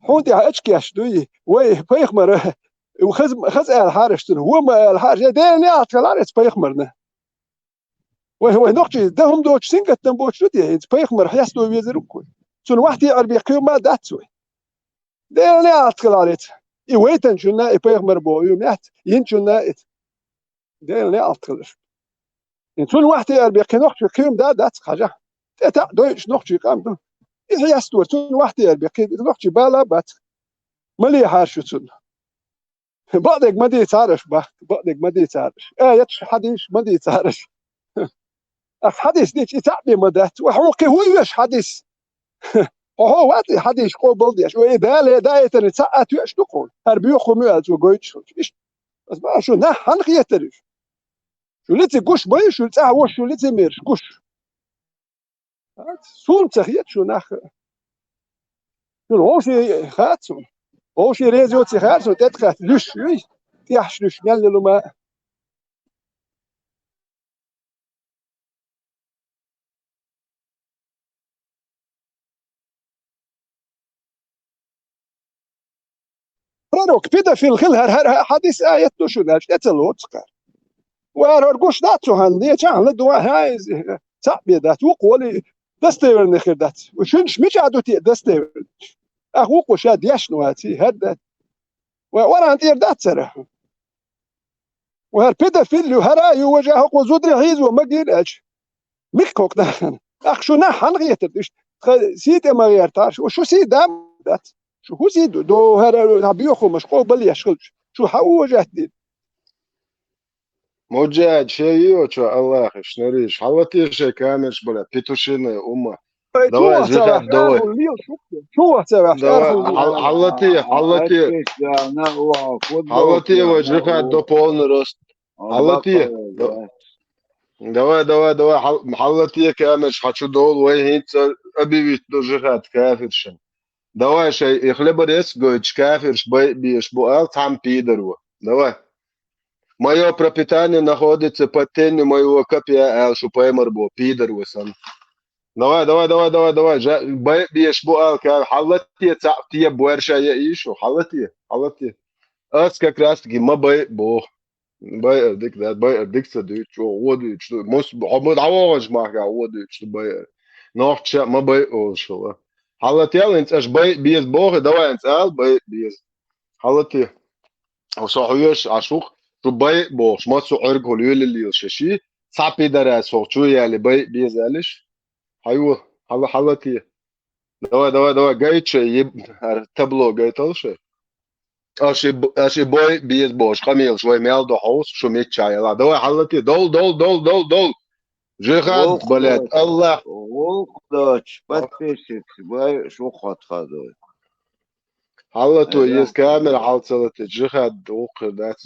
حونتي اتشكيش دوي وي بيخمر وخز الحارش هو ما الحارش ديني اعتقلارت بيخمرنا وهو نقطة دهم دوتش سينجت تنبوش ردي بيخمر حيستو ويزركوي سن وحدي اربيقيو ما داتسوي ديني اعتقلارت يويتن شنا بيخمر بو يومات ينشنا ديني اعتقلش سن وحدي اربيقي نقطة كيوم دات حاجة تا دوش نقطة قام دو يحيستو سن وحدي اربيقي نقطة بالا بات ملي حارشو سن بعدك ما دي تعرف بعدك ما دي تعرف يتش حديث ما دي تعرف حديث ديك يتعبي مدات وحوقي هو يش حديث هو وقت حديث قبل ديش وإذا دا يتنساعت يش تقول هربيو خميات وقويتش إيش بس ما شو نه هنخيترش شو لتي قش بي شو لتي شو لتي ميرش قش سون تخيت شو نخ شو هوشي خاتسون هوشي ريزيو تخاتسون تتخات لش تيحش لش نللو ما روك بيدا في الخل هر حديث آية شو ناش تتلوت قال وهر قش داتو هندي كان لدوا هاي تعبي دات وقولي دستير نخير دات وشنش مش عدو تي دستير أخوك وشاد يشنو هاتي هدات وانا انتير دات سره وهر بيدا في اللي هرا يوجهك وزودري هيز وما قيلاش ميكوك داخن اخ شو نحن غيرتش سيد ما غيرتاش وشو سيد دات شو هو سيد دو هرا بيوخو مشقو بل يشغلش شو حو وجهتي
مجاهد شيء شو الله شنريش حواتيش كامش بلا بيتوشينا أمة دواء زخات دواء
شو سوى
دواء حلتي وجرفات دو بولن روست حلتي دواء حلتي كامش حشو دول وين أبيت دو جرفات كافرشن دواء شيء يخلبر يس جوج كافرش بيش بوال تام بيدروا دواء Мое пропитание находится под тенью моего копья, эл шупаймар бо, пидор весан. давай. Беш бо эл, халатия цаптия буэршая ишу, халатия. Ас как раз таки ма бай бо. Бай дик садыч, одыч, мос, хамад аваж мага, одыч, бай. Нохча ма бай олшала. Халатия инц аш бай биес бо, давай инц эл, бай биес. Халатия. وصحيش عشوق شو باي بوش ما سو عرق هوليول اللي يششي صعبي درس شو يعني باي بيزالش ايوه حلتي دوا جاي شيء تبلو جاي تلشي اشي باي بيز بوش خميل شوي ميل دو حوس شو ميت شاي لا دوا حلتي دول جهاد بلد الله
وقداش подписчик باي شو خدوي
حلتو يز كامل حلتلت جهاد وقدات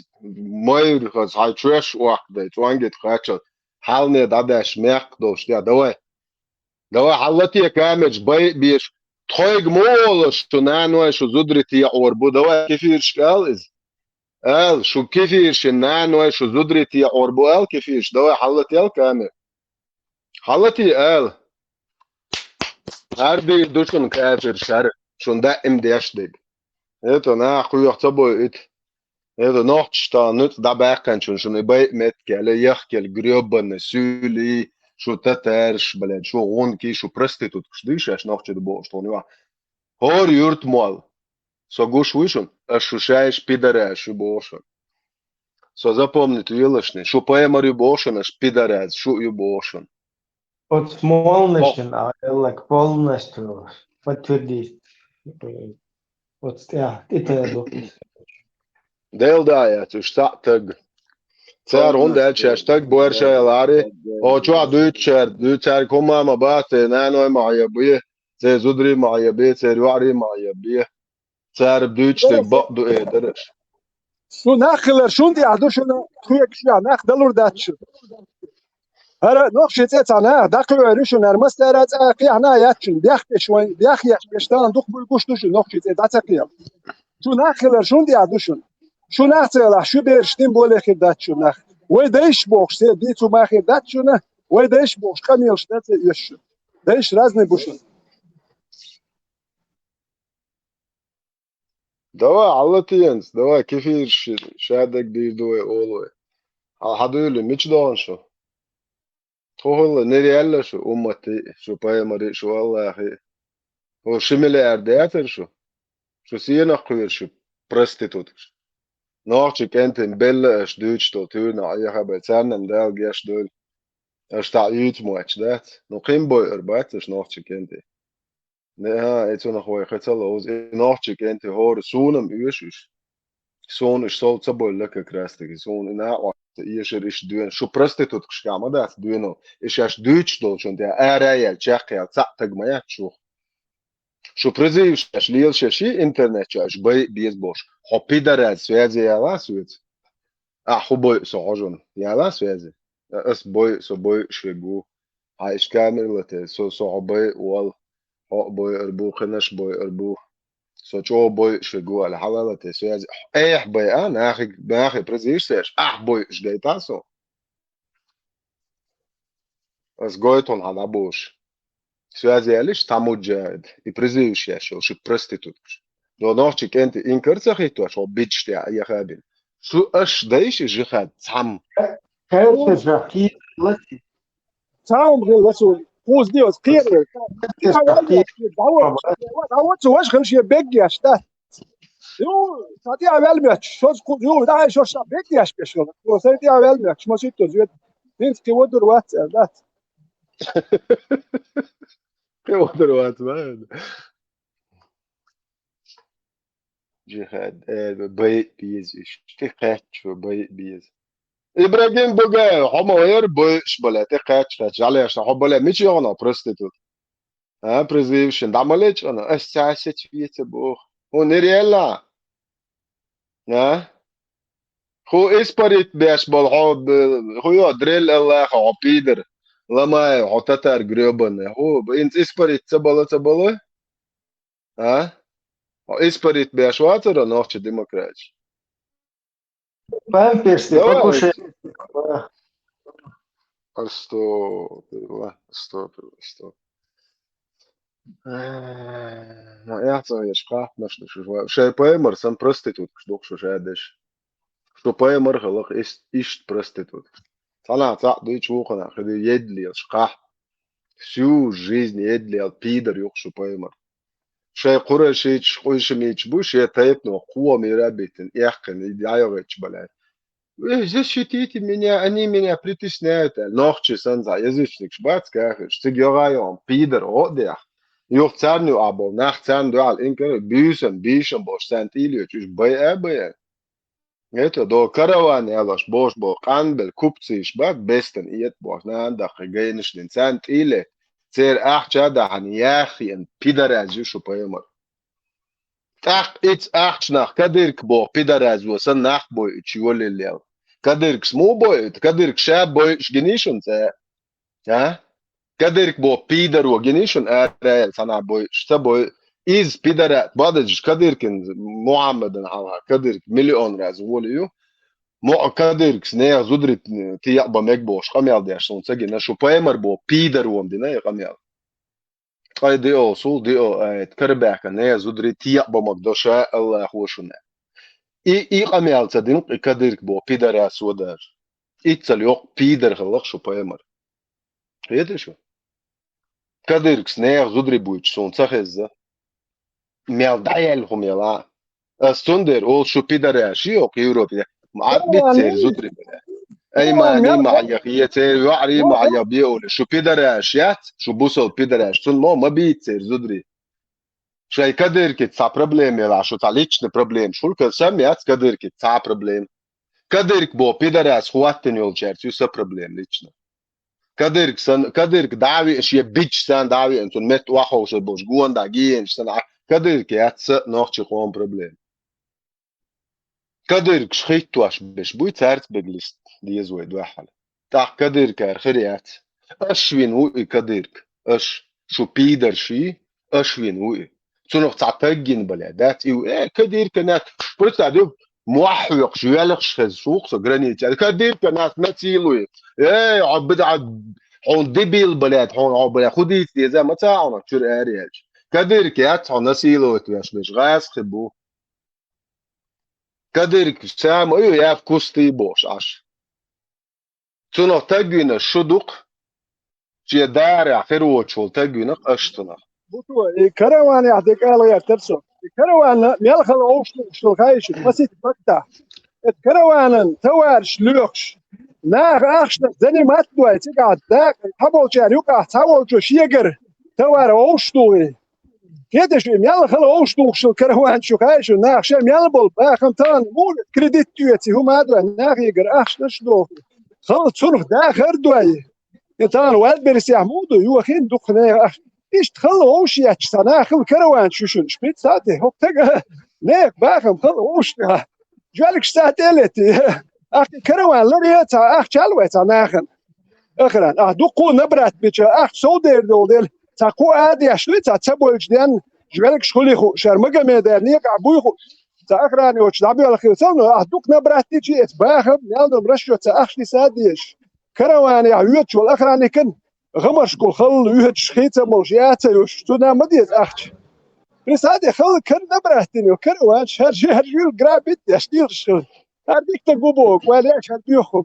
ماير خاص هاي ترش وقت توانجت خاطر حالني داداش ميق دوش دوا حلتي كامل باي بيش تويج مول شو نانو شو زدرتي اوربو دوا كيفيش قال شو كيفيش نانو شو زدرتي اوربو قال كيفيش دوا حلتي كامل حلتي قال هربي دوشن كافر شر شو دائم ديشدق Это нахуй охтобоит. Это ночь что нут да бэкэн шо не бай меткеле яхкел грёбаный сюли шо татарш блядь шо гонки шо проститут кшдыш аш ночь до бо что у него хор юрт мол со гуш вышен а шо шаеш пидора шо бошен со запомни ты елошный шо поэмарю бошен аш пидора шо ю бошен
Вот полностью, like полностью подтвердить. Вот, это я думаю.
Deel da ja tu sta tag Cer hondel tag boerse lari o chwa du cher koma ma bate na no ma yabi ze zudri ma yabi cer wari ma yabi cer duchtig baqdu ederes
شو ناخلر شو دي عدو شو خويك شو ناخ دلور داتش هر نقش تاعنا داخل عريش نرمس تاعت اقي هنا ياتشن بياخ شوي بياخ ياش بيشتغل دوق بوش دوش نقش تاعت اقي شو ناخلر شو دي عدو شو ناخلر شو بيرشتين بول اخر داتش ناخ وي دايش بوش سي بيتو ما اخر داتش وي دايش بوش خميلش دات يش دايش رازني بوش
دوا علتينس دوا كيفير شادك دير دوي اولوي حدولي مش دون شو توهل نريالا شو امتي شو بايمري شو الله اخي هو شملي ارداتر شو سينا قوير شو prostituters Nochtje kent in Bille as Duits tot hun je hebt zijn en del ges dul. Staat uit moets dat. Nog geen boy erbij is nochtje kent. Nee ha, het zo nog wel het zal los. Nochtje kent hoor zo'n uurtjes. Zo'n is zo te boy lekker krastig. Zo'n na wat hier is doen. Zo prostituut gescham dat doen. Is as Duits tot schon der area Tsjechië zattig maar ja zo. Что призываешь, лил шаши интернет, аж бай без бош. Хопи дарад связи яла свет. А хубой сожжен. Яла связи. Ас бой со бой швегу. А иш камерлате со бой вал. О бой арбу خناش бой арбу. Со чо бой швегу على حلالته связи. Эх бой нахи призываешь. Ах бой жгайтасо. Ас гойтон хана бош. Связи лишь тому джад и призывающий шо проститут. Но ночи кенти инкерцах и то шо бичте я хабин. Шо аш дайш жихад сам.
كيف تحكي التي
تعاون غير واسو فوز ديوز كير دعوت واش خمشي بيجي اشتا يو ساتي اول ماتش شوز يو ده شو شاب بيجي اش بيشو ساتي اول ماتش ما شفت زيد بنت كي ودر وات ذات
كيف دلوقتي بقى جهاد بي بيز تقاتش بي بيز ابراهيم بوغا هما غير بوش بلا تقاتش على اش بلا مش انا بروستيتوت ها بريزيشن دعملش انا اساسات فيت بو ونريلا ها هو اسبريت باش بالعود هو دريل الله هو بيدر لما هوتاتر جريبن هو انت اسبريت تبلا ها اسبريت باش واتر نوتش ديمقراطي
فاهم بيستي
لا
بكوشي
استغفر الله استغفر الله استغفر ما يحصل يشقى نفس شيء بايمر سام prostitut شدوك شو شادش شو بايمر خلق إيش prostitut طلع ديش وقنا خدي يدلي يشقى всю жизнь يدلي البيدر يخشو بايمر شيء قرشيش قويش ميش بوش يتايبنو قوة ميرابيتن يحقن يدعيغيش بلاي защитите меня, они меня притесняют. Ночи санза, язычник, шбац, кахиш, цигёрайон, пидор, одех. Юх царню або, нах царню ал инкер, бишен, бош, сент илью, чуш бэй. Это до караван ялаш, бош, бо, канбел, купцы, шбат, бестен, иет, бош, нандах, гейнишлин, сент иле, цер ах чада, хан яхин, пидораз, юшу поэмар. It's nach kadirk bo pidaraz was nach boy chigole lew kadirk smo boy kadirk shab boy genishun ze ha kadirk bo pidar wo genishun ara sana boy shta boy is pidara badaj kadirkin muhammadan ala kadirk milyon raz woliyo mo kadirk sne zudrit ti yaba megbosh qamyal derson tsagi na shu paimar bo pidar wo dina qamyal قاي ديو سول ديو تكرباك نيا زودري تيا بمقدوشا الله خوشنا اي قميال تدين كديرك بو بيدر اسودر اتل يوق بيدر خلق شو بايمر هيدا شو كديرك سنيا زودري بويتش سون تخز ميال دايل هم يلا استندر اول شو بيدر شيو يوروبي معاد بيتسير زودري اي ماني مع يخيتي وعري مع يبيول شو بيدراش يات شو بوصل بيدراش تون ما بيتصير زدري شاي كديرك تسا بروبليم يلا شو تعليقش بروبليم شو الكلام يات كديرك تسا بروبليم كديرك بو بيدراش خواتن يول جيرت يو بروبليم ليچنا كديرك دعوي اشي بيتش سان دعوي انتون مت واخو شو بوش جوان داغين سان كديرك يات نوخش قوم بروبليم كديرك شخيت واش بش بوي تارت بجلست دي زويد واحد تاع كديرك ارخريات اشوين وي كديرك اش شو بيدر شي اشوين وي شنو تعتقين بلادات اي كديرك ناس قلت عدو موحوق شو يالخش سوق سجرانيت كديرك ناس نتيلوي اي عبد عون ديبيل بلاد هون عبد خديت دي زي ما تاعنا تشر ارياج كديرك يات نسيلو تواش مش غاس خبو كديرك سام ايو ياف كوستي بوش عش تنو تاجينا شدوق جي دارع فروتشول تاجينا اشتنا
بطوة كروان يعطيك الله يا ترسو كروان ميالخل اوشتو خايش مسيت بكتا كروان توارش لوخش ناخ اخشنا زني ماتدوي تقعد داك حبول جان يقع تاول جو شيغر توار اوشتو كيدش ميالخل اوشتو شو كروان شو خايش ناخ شي ميالبل باخم تان مول كريديت تيوتي هما دو ناخ يقر اخشنا شدو خلص صرف داخر دوي تان واد برسي حمودو يو خين دخنا ايش تخلو اوش ياتش تناخل كروان شوشن شبيت ساتي هوب تقا نيك باخم خلو اوش جالك ساتيلتي اخي كروان لريتا اخ چالويتا ناخن اخران دقو نبرات بيچا اخ سودير دول تاكو ادي اشليتا تبولج ديان جالك شخلي خو شرمغه ميدر نيك ابوي خو تا اخراني وش دابي الخيوتن دق نبرات تيجي باخم يالدم رشو تا اخلي ساديش كروان يعيوت والاخراني كن غمرش كل خل يهج شخيته ملجياته يشتونا مديت اخش بس هذه خل كن نبرهتني وكروان هرجي القرابيت اشتيل الشغل هرديك تقوبوك وليش هربيوخم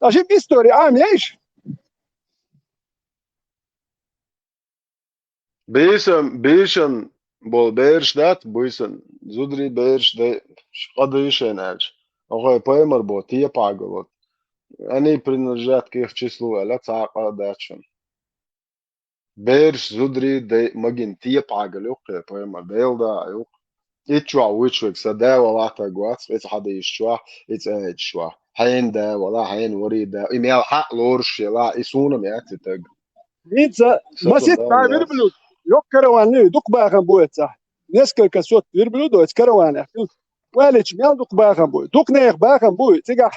اجيب ستوري عام ايش
بيشن بول بيرش دات بيسن زودري بيرش ده قديشن اج اخوي بايمر بو تي باغلوت они принадлежат к их числу لا تعقل داتشن بيرش زودري دي مجن تي باغلوك بايمر ديلدا يوك اتشوا ويتشوك سدا ولا تاغوات ات حدا يشوا ات اتشوا هين دا ولا هين وري دا ايميل حق لورش لا يسون ميات تاغ
نيتسا مسيت تعبير بلود يوك كروان دوك باغن بويتا نسكل كسوت يربلود ويت كروان والش ميال دوك باغن بوي دوك نيخ باغن بوي تيغا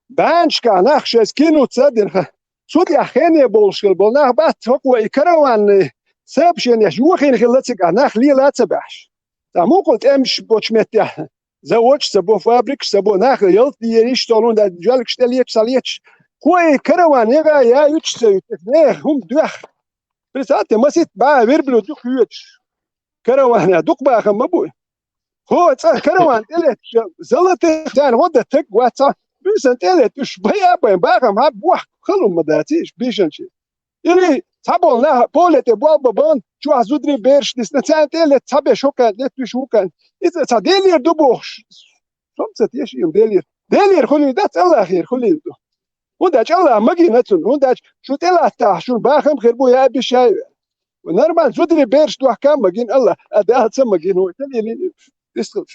بانشكا نخش كينو تصدر صوت يا خيني بولشكل بولناخ بات هو كروان سابشين يا جوخين خلتك ناخ لي لا تبعش مو قلت امش بوش متيا زوج سبو فابريك سبو ناخذ يلتي يشتغلون دا جالك شتليت ساليتش كوي كروان يغا يا يتش هم دوخ بسات مسيت با بيربلو دوك يتش كروان دوك با خم مبوي هو تصح كروان تلت زلت تان ودا تك واتس بيسن تلت مش بيا با خم هاب بوح خلو مداتيش بيشنشي يعني تابون لا بولت بوال بابون شو زودري بيرش نستان تلت تابي شوكا نت شوكا إذا تديلير دوبوش شمسة يشي يوم ديلير خلي دات الله خير خلي وداش الله مجي نتون وداش شو تلا تاع شو باخم خير بو يا بشاي ونرمال زودري بيرش تو حكام مجين الله أداها تسمى مجين هو تلي يستخدم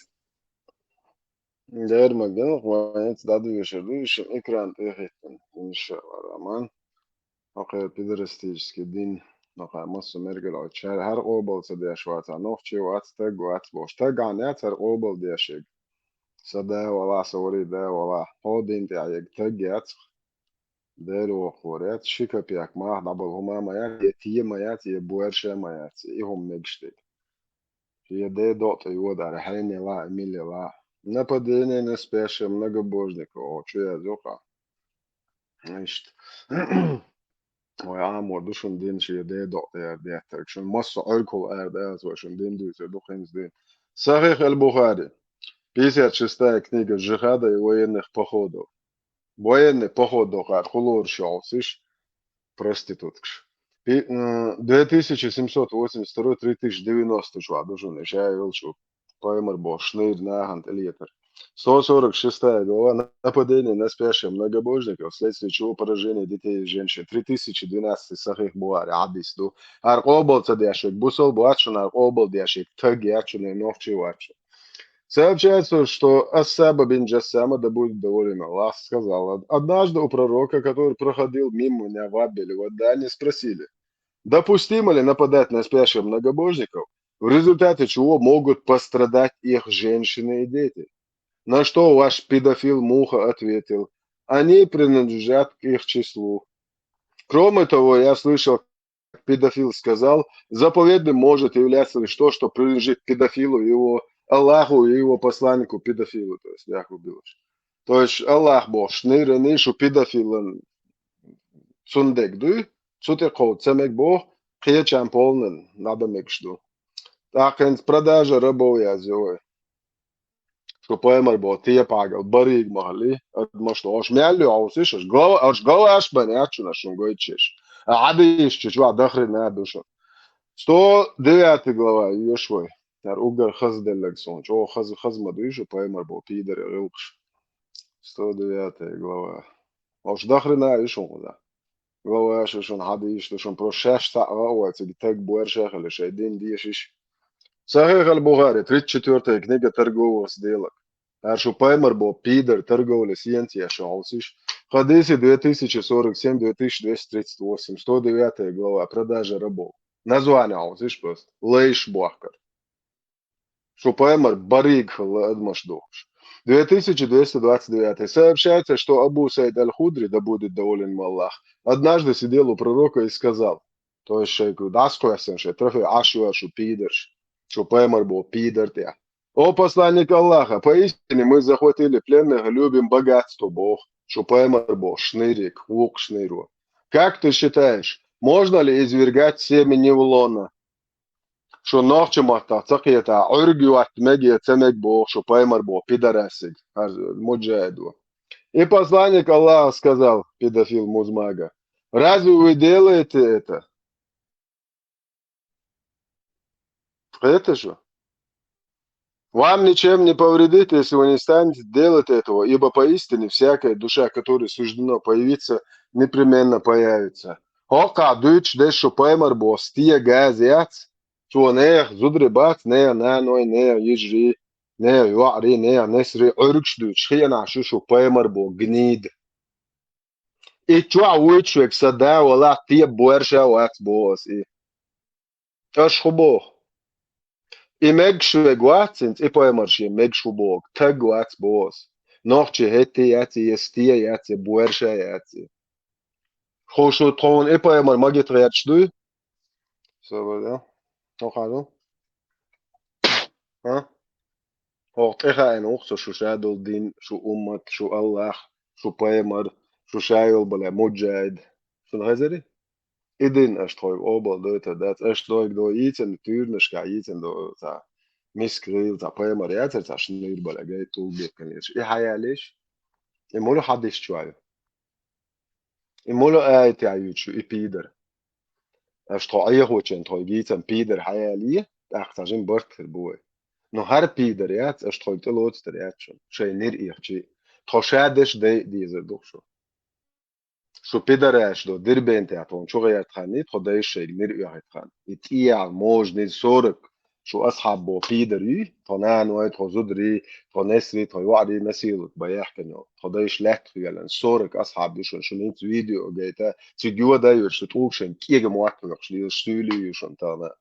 Değer magana kumayet dadı yaşadı şu ekran tehitten inşallah aman akı pidrestiski din نقع مصر مرجع العشار هر قوبل صدق شوات نوخشي وات تج وات بوش تج عنات هر قوبل دياشيج صدق ولا صوري ده ولا هو دين تعيق تج يات دير وخورات شيكا بياك ما دبل هما مايات يتي مايات يبويرشا مايات يهم نجشتك هي ده دوت يود على حين لا ميلي لا Нападение на спящего многобожника. О, что я зока? Значит, ويا عم وردوشن دين شي دي دوت يا دي تركشن مصر أركل أرد أزوشن دين دوت دوخينز دين. صحيح البخاري. 56 книга джихада и военных походов. Военный поход до Хулур Шаусиш, проституткш. 2782-3090 жва дужун ишая вилшу. Поймар бошныр нахант элитер. 146 глава нападение на спящих многобожников, вследствие чего поражение детей и женщин. 3012 сахих буари адисду. Аркобал цадяшек бусол буачун аркобал дяшек тагячун и новчи вачун. Сообщается, что Асаба бин Джассама, да будет доволен Аллах, сказал: однажды у пророка, который проходил мимо меня в Абеле, в Адане, спросили, допустимо ли нападать на спящих многобожников, в результате чего могут пострадать их женщины и дети. На что ваш педофил Муха ответил: они принадлежат к их числу. Кроме того, я слышал, педофил сказал, заповедным может являться лишь то, что принадлежит педофилу, его Аллаху и его посланнику педофилу, то есть Яху Билаш. То есть Аллах Бог, шныры нишу педофилен цундек дуй, цутеко цемек Бог, хечам полнен, надо мекшду. Так, продажа рабов я зой. Что поэмар Бог, те пагал, бариг махали, отмашно, аж мялю аусиш, аж гава аж банячу нашим гойчеш. А адиш, чучва, дахрена душа. 109 глава, Йошвой. Угар хаз делегсон. О, хаз мадуишу, поэмар Бог, пидер, рылкш. 109 глава. Аж дахрена ишон, да. Глава шон адиш, шон про 6 глава, это так буэршах, или шейдин дишиш. Сахих аль-Бухари, 34 книга торговых сделок. Аршу паймар был пидер, торговля сиенти, ашаусиш. Хадиси 2047-2238, 109 глава, продажа рабов. Название аусиш просто. Лейш Бахкар. Что паймар бариг адмашдохш. 2229. Сообщается, что Абу Саид аль-Худри, да будет доволен Аллах, однажды сидел у пророка и сказал, то есть шейку, да сквесен, шей, трофей ашу пидерш. Что поймар был пидор те. О посланник Аллаха, поистине мы захватили пленных, любим богатство Бог. Что поймар был шнырик, лук шныру. Как ты считаешь, можно ли извергать семя невлона? Что ночью мата, цакета, ургюат меги, цемек Бог, что поймар был пидорасик, муджаиду. И посланник Аллаха сказал, педофил Музмага, разве вы делаете это? Это же. Вам ничем не повредит, если вы не станете делать этого, ибо поистине всякая душа, которой суждено появиться, непременно появится. Ока дучь дешу поймар бо стия газиац, что нех зудребат, нея наной, нея ежри, нея юари, нея несри, уркш дучь, хияна шушу поймар бо гнид. И чуа уичвек сада, вала тия буэрша уац боос. Аш хубох. I megshwe guatsins, I poemarshi megshubog, tag guats boos. Nochtje hette yatsi, yestia yatsi, buersha yatsi. Khoshu tron, I poemar magit reachdu. Ça va là? Nog aan doen? Huh? وقت إخا إن أخص شو شادو الدين شو أمت شو الله شو بايمر شو شايل بلا مجاهد شو الغزري إدين أشتوي أوبل دوتا دات أشتوي دو يتن تيرنش كا يتن دو تا مسكريل تا بايمر ياتر تا شنير بلا جاي تو بيكن يش إيه حيا ليش إمولو حدش شوية إمولو آيت يعيد شو إبيدر أشتو أيه هو چن توي جيتن بيدر حيا ليه أحتاجين برتر بوي No her pieder jetzt erst heute los der jetzt schon. Schei nir ich chi. Toshadish de diese doch schon. Scho pieder erst do dir bent ja ton schon ja tkhani خدای شي نir ich tkhani. It ia moj nil sork. شو اصحاب بو بيدري طنان ويت خزدري طنسري طيوعدي مسيل بيحكي انه خدايش لك فعلا صورك اصحاب دي شو نيت فيديو جايتا تجوا دا يرش توكشن كيغ موكل شلي ستولي شون تانا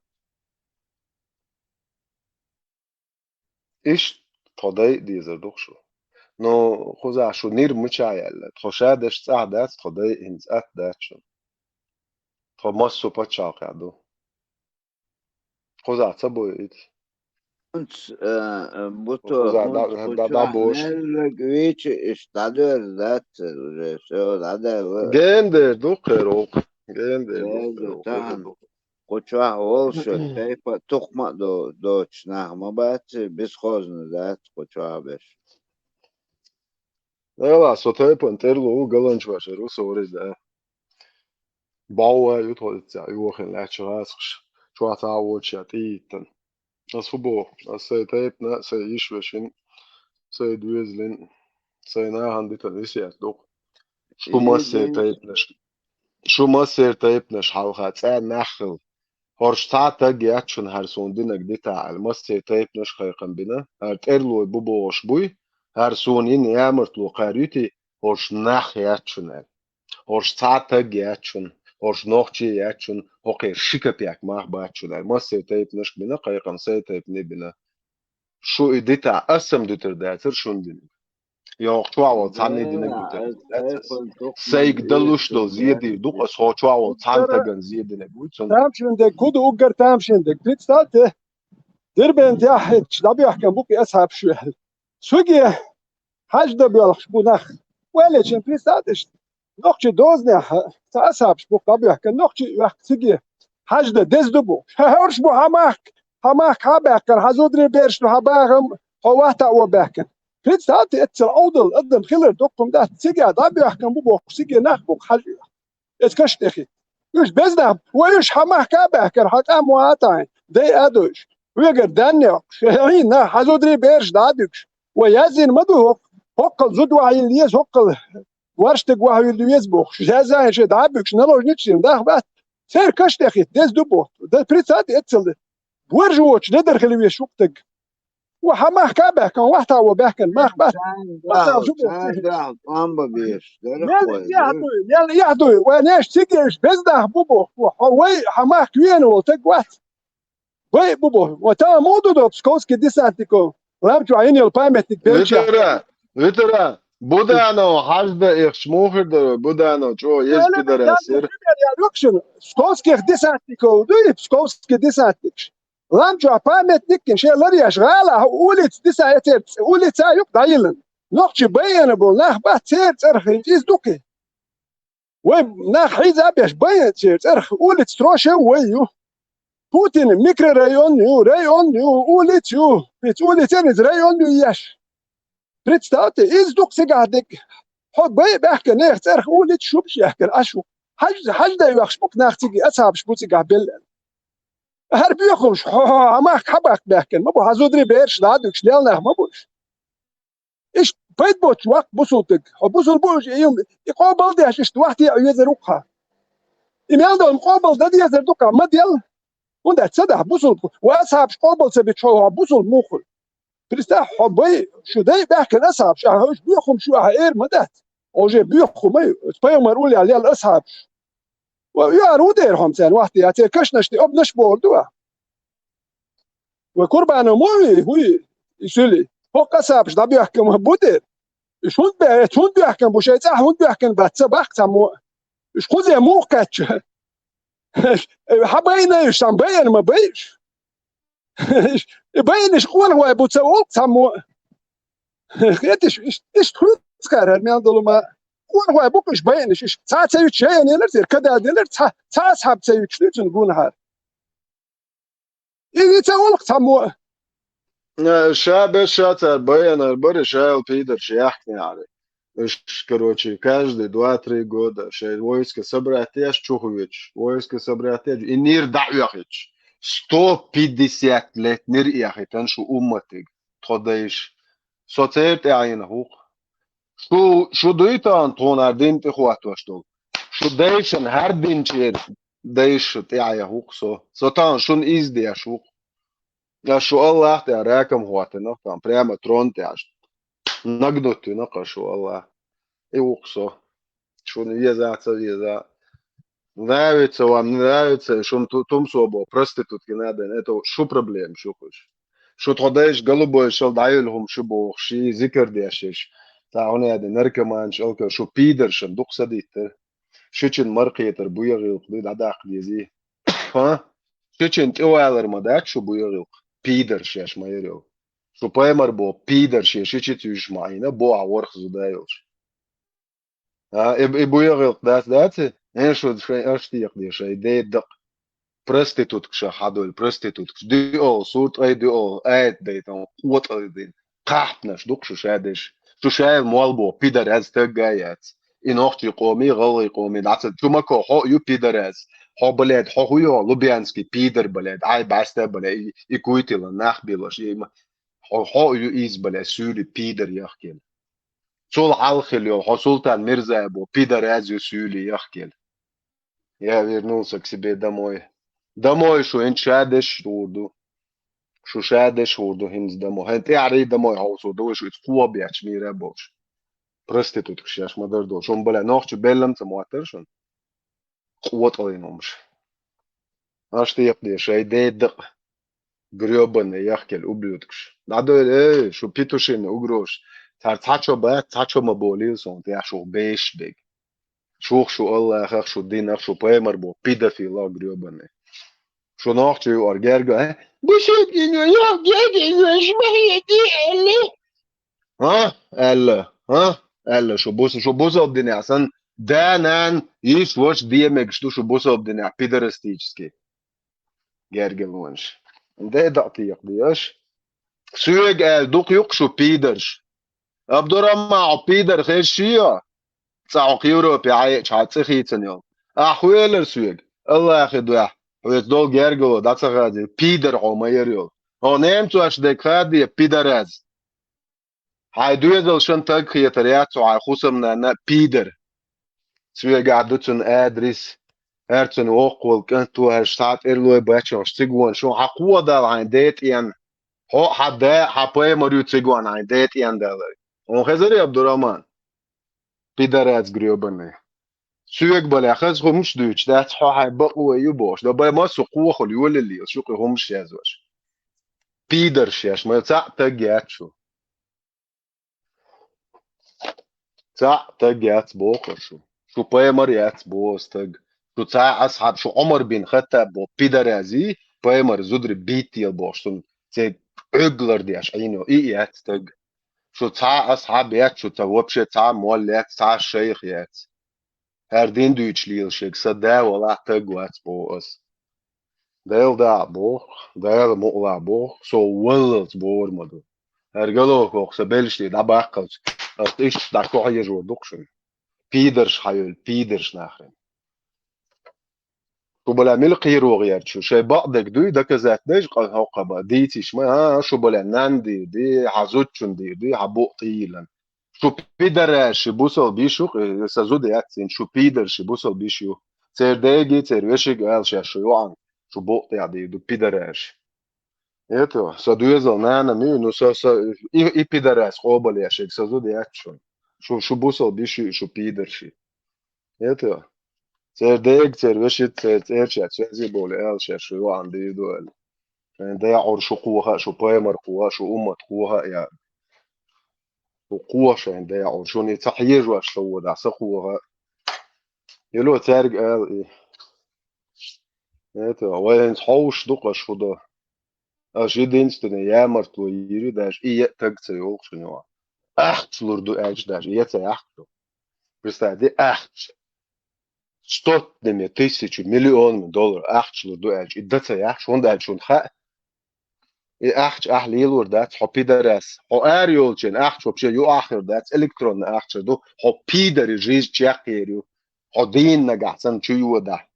إيش تضاي ديزر دوخشو نو خوزا شو نير مچايل تخشادش سعدات تضاي انز ات داتشن تو ماسو باتشاقادو خوزا تبو ايت
Und Buto
خوزا
und
دا بوش
Kuchane Gwitch ist dadurch das so dadurch
جندر دوخرو جندر دوخرو
Tahan Kuchwa also taifa tukma do chnah ma bat bis khozn dat Kuchwa besh
لا صوتي بنترلو قلنج باش روس وريد باوا يوتو تاع يوخن لا تشغاسخ شو تعود شاتيتن أصبو أسيتنا سيش وشين سيدويزلين سينا عندي تنسيات دوق شو ما سيتايبنش حلقات نخل هرشتاتا جات شن هرسوندنا جديتا على ما سيتايبنش خيقن بنا ارترلو بوبوش بوي هرسونين يامرت لو قاريتي هرش نخ ياتشن هرشتاتا جات شن هرش نوخشي ياتشن هوكي شيكا بياك ماخ باتشن ما سيتايبنش بنا خيقن سيتايبني بنا شو إديتا أسم دوتر داتر شون دين يوق شواو تاني دينك دوتر سيك دلوش دو زيدي دوق أسخو شواو تانتاقن زيدي نبوتن
تامشندك كودو اوجر تامشندك بريتستات دربن تاحت شدابي احكم بوكي اسحب شوال سوجي حاج دبيالخ بونخ ولا شن بريتستاتش نوخشي دوزني اسحب بوك دابي احكم نوخشي سوجي حاج دز دبو هورش بو هماك هاباكر هزودري بيرش هاباغم هواتا وباكن بريتستات اتسل اودل قدم خلر دوكم ده سوجي دابي احكم بوك سوجي نخبوك حاج اتكشت اخي يوش بزنب ويوش حماه كاباكر حتام واتاين دي ادوش ويقر دانيو شهرين نا حزودري بيرش دادوش ويازين مدو هقل زدوا عيليز هقل ورشتك وعيليز بوخ شازاين شي دابوش نلوش نتشين داخ بات سير كشت اخي ديز دبو ده بريتسات اتسل بورجوش ندر خلوي شوقتك وحماه كاباكن وحتا وباكن ماخ بات
amba بيش
يعدوي وناش تيجيش بزده بوبو وحوي حماك وينو تقوات وي بوبو وتا مودو دو بسكوسكي ديسانتيكو لامتو عيني البايمتك بيلشا
ويترا بودانو حاجدا إخشموخر در بودانو جو يز بدر ياسير
يالوكشن سكوسكي ديسانتيكو دوي بسكوسكي ديسانتيكش لامتو بايمتك شي لريا شغاله وليت ديسايتر وليت سايق دايلن نوخشي بين بول ناخ بات سير ترخ انتيز دوكي وين ناخ حيز ابيش بين سير ترخ ولت ستروشة ويو بوتين ميكرو رايون يو ولت يو بيت ولت انز رايون يو ياش بريت ستاوتي إز دوك سيقعدك حط بي بحكي ناخ ترخ ولت شو بش يحكي أشو حاج دا يوخشبوك ناخ تيجي أصحاب شبوتي قابل هر بيخوش عماك حبك بحكي ما بو هزودري بيرش دادوك شلال ناخ ما بوش إيش بيت بوش وقت بوصلتك بوصل بوش يوم يقابل ده إيش وقت يزروقها إيميل ده مقابل ده يزروقها ما ديال وده تصدق بوصل وأصحاب قابل سبت شو بوصل مخل بريستاح حبي شو ده بحكي الأصحاب شو هوش بيخم شو هير مدات أوجي بيخم ما تبين مرولي عليه الأصحاب ويا روديرهم سان وقت يعتكش نشتي أب نشبور دوا وقربانه موي هو يسولي هو قصابش ده بيحكم بودر شون بيحكم بوشي صح هون بيحكم باتسبخ سمو شو زي موقتش حبينا يشتم بين ما بيش يبين شقون هو بوتسوق سامو ايش تخلص كار من ظلمة قون هو بوك ايش بين ايش ساعة سيوت شيء يعني نرتير كذا دلر ساعة صعب سيوت شنو تقول هار إذا تقول سامو
Шабе шатер баянар бори шайл пидор шяхни аре. Короче, каждые 2-3 года войско собратья Чухович, войско собратья и нир дa'яхич. 150 лет нир яхит, аншу умматиг. Тходаиш. Соцерт яйна хук. Шо дуйтан тонардин пихуатваштол. Шо дейшен хардин чер дейшет яя хук со тан шун издия шук. Ja شو الله يا راكم هواتنا там прямо тронте аж нагдоты на кашу Allah и уксо что не еза нравится вам не нравится что том собо проститутки надо это что проблем что хочешь что тходаешь голубой шел даилهم شو بوخشي ذكر ديشش تا هنا هذا نركمان شو بيدرش دوق صديت شوچن مرقيتر بويغيل قديد عدا قديزي ها شوچن توالر مداك شو بويغيل بيدر شاش ما يريو شو بايمر بو بيدر شاش تيش معينا بو عورخ زدايلش ها ابو يغل دات شو اشتيق دي شي دي دق برستيتوت كشا حدول برستيتوت دي او صوت اي دي او ايت دي تاع قوت دي قاحتناش دوق شو شادش شو شايل مالبو بيدر از تجايات ان اختي قومي غلي قومي دات شو كو هو يو بيدر از هو بلاد هو لوبيانسكي بيدر بلاد اي باستا بلاد يكويتل نخبيلش هو يو از بلاد سوري بيدر يحكي شو الخل يو سلطان مرزا ابو بيدر از يسولي يحكي يا вернулся к себе домой شو انت شادش وردو شو شادش وردو هنز домой انت عري домой هوسو دو شو تقوى بيعش ميرا بوش проститут كشاش مدر دو شون بلا نوخش بلم تمواترشن قوة طوينومش اشتي يقدي شاي دي دق грёбаный яхкел ублюдкш надо شو بيتوشين угрош تاچو با تاچو ما بوليلسون تي شو بيش بيج شو الله اخ شو دين اخ شو بايمر بو بيدافيلا грёбаный شو نوخش ارجرجا بشوت انه يا جاي شو دي اللي الا شو بوس الدنيا اصلا دانان يش وش ديمك شو بوس الدنيا بيدرستيجسكي جرجل ونش ده دقيق ديش سويج قال دوق يقشو بيدرش abdurrahman مع بيدر خير شيا تسعق يوروبي عايش هاتسخي تنيو اخويلر سويج الله اخي دوح ويتدول جرجل داتسا غادي بيدر عما يريو هو نيمتو اش دكادي بيدرز هاي دويدل شن تاك يترياتو على خصم نا بيدر سويج قعدتن ادريس هرتن وقول كنتو هشتات إرلوي باتشون شتيجوان شو حقوة دال عن ديت إن هو حدا حباي مريو تيجوان عن ديت إن دالي ونخزري عبد الرحمن بيدرات قريبني سويك بلا خز خمش دوش ده حا هاي بقوة يبوش ده باي ما سقوة خل يقول اللي شو خمش يازوش بيدر شاش ما تاع تجات بوخر شو باي مريات بوس تج شو تاع أصحاب شو عمر بن خطاب بو بيدرازي بايمر زودري بيتي البوشتون تي عقلر دي عشانو إيات تج شو تاع أصحاب يات شو توبشة تاع مولات تاع الشيخ يات هردين دويتش ليل شيك صدا ولا تج وات بوس دايل دا بو دايل مقلا بو سو ولت بور مدو هرجلو كوخ سبلش دي دا باقل إيش دا كوخ يجو دوكشن بيدرش حيول بيدرش ناخرين شو بلا ملقي روغير شو بعضك دوي دك ذات نيج قال هوقبا ديتي شما شو بلا ناندي دي حزوتشن دي حبوق طيلا شو بيدر شبوسل بيشو سازود ياتسين شو بيدر شبوسل بيشو تير ديجي تير وشي قال شو يوعن شو بوق دي دو بيدرش ايتو سادويزل نانا مينو اي بيدرس قوبل يا شيك سازود ياتشون شو بوسل بيشو شو بيدرشي ايتو تير ديج تير وشي تير شاتشي بول ال شو يوعن دي دول ده يعور شو قوها شو بايمر قوها شو أمة قوها يا وقوة شان ده يعور شو نتحيج واش سو ده سقوها يلو تارج قال ايه ايه وين تحوش دقش فضا Als je diensten jammer toe hier, dat is je tekst ook zo. Echt slurdu edge, dat is je te echt. Представьте, echt. $100 тысяч миллион доллар echt slurdu edge. Dat is echt, schon dat schon ga. Echt leel dat hopideres. Ho aeriolchen echt op je achter dat elektron echt do hopider is check hier. Ho din nagatan chu da.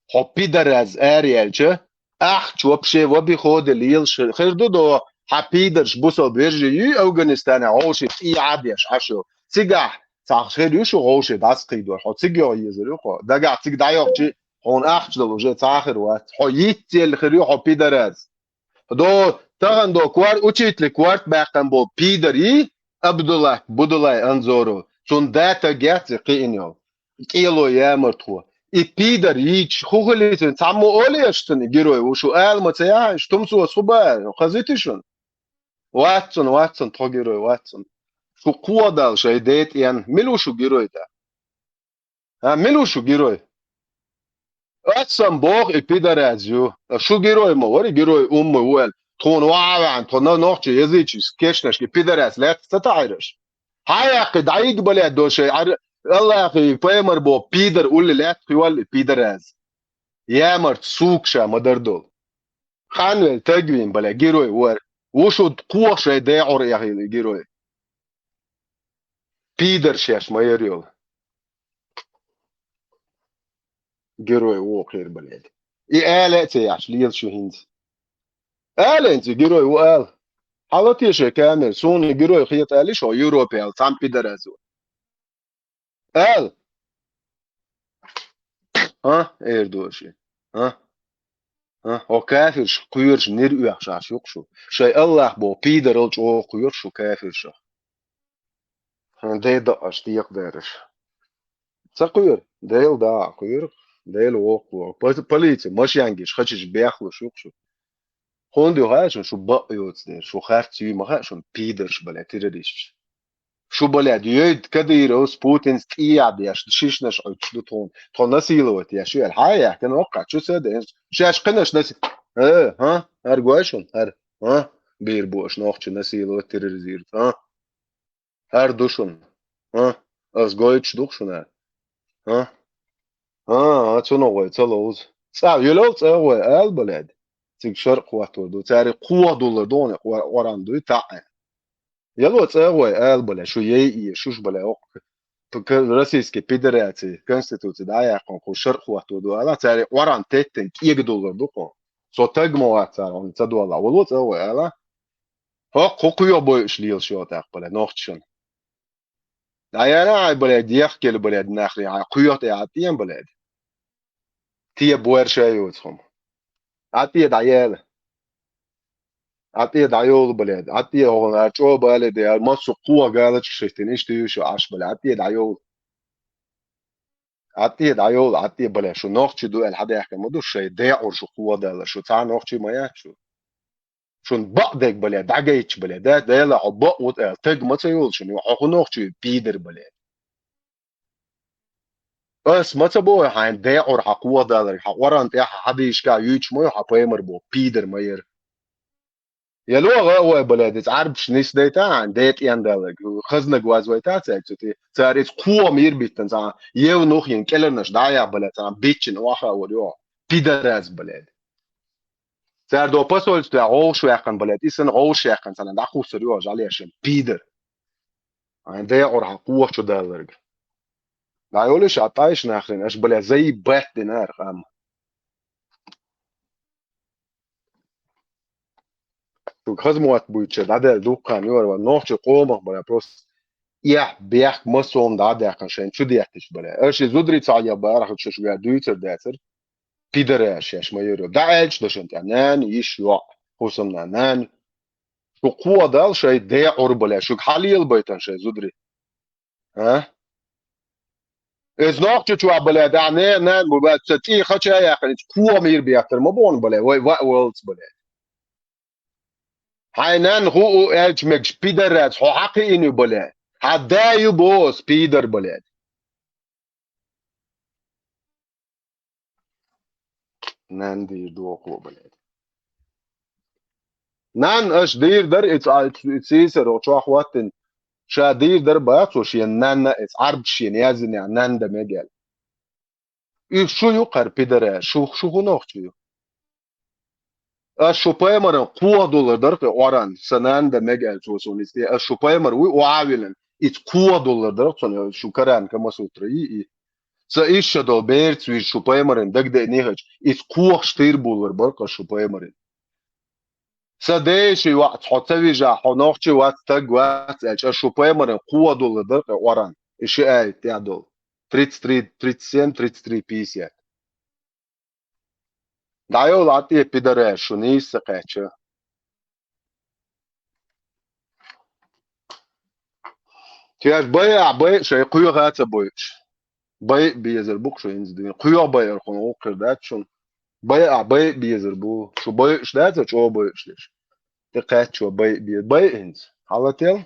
Hopideres aeriolche echt op je wabi khod leel khirdo do hopider buso berje Afghanistan hoshi iadish asho. Siga تأخير شو غوش داس قيدو حو تيجي يزرو خو دقع تيجي دايوقتي هون أخش لو جت آخر وقت حو يتي الخريو حو بيدرز دو تغن دو كوار أوتشيت لكوارت باقن بو بيدري بدولا أنزورو شون داتا جات قينيو كيلو يا مرتخو إي بيدر يج خو خليتن تعمو أولي أشتني جيروي وشو قال ما تياش تمسو صبا خزيتشون واتسون تغيروي واتسون شو قوة دال شي ديت يعني ملو شو جيروي دا ها ملو شو جيروي أتسم بوغ إبيدارازيو شو جيروي ما وري جيروي ويل تون واعن تون نوختي يزيتش كيشنش إبيداراز لا تستعيرش هاي قد عيق بلا دو شي الله يا أخي بيمر بو بيدر قول لا تقول إبيداراز يا مرت سوكشا مدردول خانويل تجوين بلا جيروي ور وشو قوة شي داعور يا أخي جيروي بيدر شاش ما يريول جيروي ووخير بلاد إي آلة ياش ليل شو هند آلة أنت جيروي وآل حالتي شي كامل سوني جيروي خيط آلي شو يوروبي آل تام بيدرازو آل ها إيردوشي ها هو كافرش قيرش نير يحشاش يقشو شي الله بو بيدرلش أو قيرش كافرش دي دقش ديق دارش تقير ديل دا قير ديل وقو بوليتي مش ينجيش خشش بيخلو شوقشو هون دي هاشون شو بقيوت دير شو خارتي ما هاشون بيدرش بلا تيريش شو بلا ديود كديروس بوتين تياب ياش شيشنش عيش تون نسيلوت يا شو الحياة كان وقع شو ساد شاش قنش نسي ها هرجواشون ها بيربوش نوخش نسيلوت تيريزير هر دوشون از گویچ دوشون ها تونو وي تلوز صعب يلوز وي البلاد تيك شرق وقتو دو تاري قوة دولار دون وران دو تاع يلوز وي البلاد شو شوش بلا اوك روسيسكي فيدراتي كونستيتوتي دايا كون شرق وقتو دو الا تاري وران تيتن كيك دولار دو كون سو تجمو وقتار on تدولا ولوز وي الا ها قوقيو بويش ليل شو تاع بلا نوختشن دايانا بلاد يحكي البلاد ناخري قيوت يعطيان بلاد تيه بوير شايوتهم عطيه دعيال عطيه دعيول بلاد عطيه هون ارجو بلاد مصر قوة قالت شفتين ايش تيوشو عش بلاد عطيه دعيول عطيه بلاد شو نوختي دو الحدا يحكي مدو شي داعور شو قوة دالا شو تاع نوختي ما يحشو شو بقدك بلاد دعجيتش بلاد ده يلا عبق وتقال تج ما تيول شنو حقو نوختي بيدر بلاد بس ما تبوي حين داعور حقوة دالا حقورا انت حدا يشكا يوتش مو حبيمر بو بيدر ماير يا لو هو بلاد تعرف شنيش ديتا عن ديت يندلك خزنك وازويتا تاعتي تاريخ قوة مير بيتن تاع يو نوخ ينكلرنش دايا بلاد تاع بيتشن واخا وريو بيدراز بلاد تاع دو باسول تاع غوش يقن بلاد اسن غوش يقن تاع داخو سريو جالي عشان بيدر عن دي اور قوة شو دالرك لا يقولش عطايش ناخرين اش بلاد زي بات دينار خام شو خزموات بويتش دادا دوقان يور نوخ قومه بلا بروس يح بيح مسوم دا ده عشان شو دي يحتش بلا ايش زودري تعيا بارح شو شو دويتر داتر بيدراش ايش ما يرو داعش ده شنت نان يشوا خصمنا نان شو قوة دال شيء دي بلا شو حالي البيتن شيء زودري ها از نوع شو بلا دا نان بلا تي خشا يا اخي قوة مير بيحتر ما بون بلا واي وولز بلا هاي نان هو ايش مش بيدراش هو حقي انه بلا حدا يبوس بيدر بلا نان دي دوقو بلا نان اش دير در اتسيسر او شو اخواتن شا دير در باصو شي نان اس عرب شي نيازن يعني نان ده مجال شو يقر بيدر شو هنوخ الشوبايمر قوة دولار درك أوران سنان ده مجال شو سونيستي الشوبايمر وعاولن إت قوة دولار درك سون شو كران كما سوتري سايش شدو بيرت وي شوبايمر دك ده نيهج إت قوة شتير بولار برك الشوبايمر سداش وقت حتى جا حنوخ وقت تاج وقت الشوبايمر قوة دولار درك أوران إيش أي تعدل 33 بيس يعني دايو لاتي بيدر شو نيس قاچه تياش باي شي قيو غات بويش باي بيزر بوك شو ينزدين قيو باي خون وقردات شون باي بيزر بو شو باي شدات شو باي شلش تقات شو باي انز حالتيل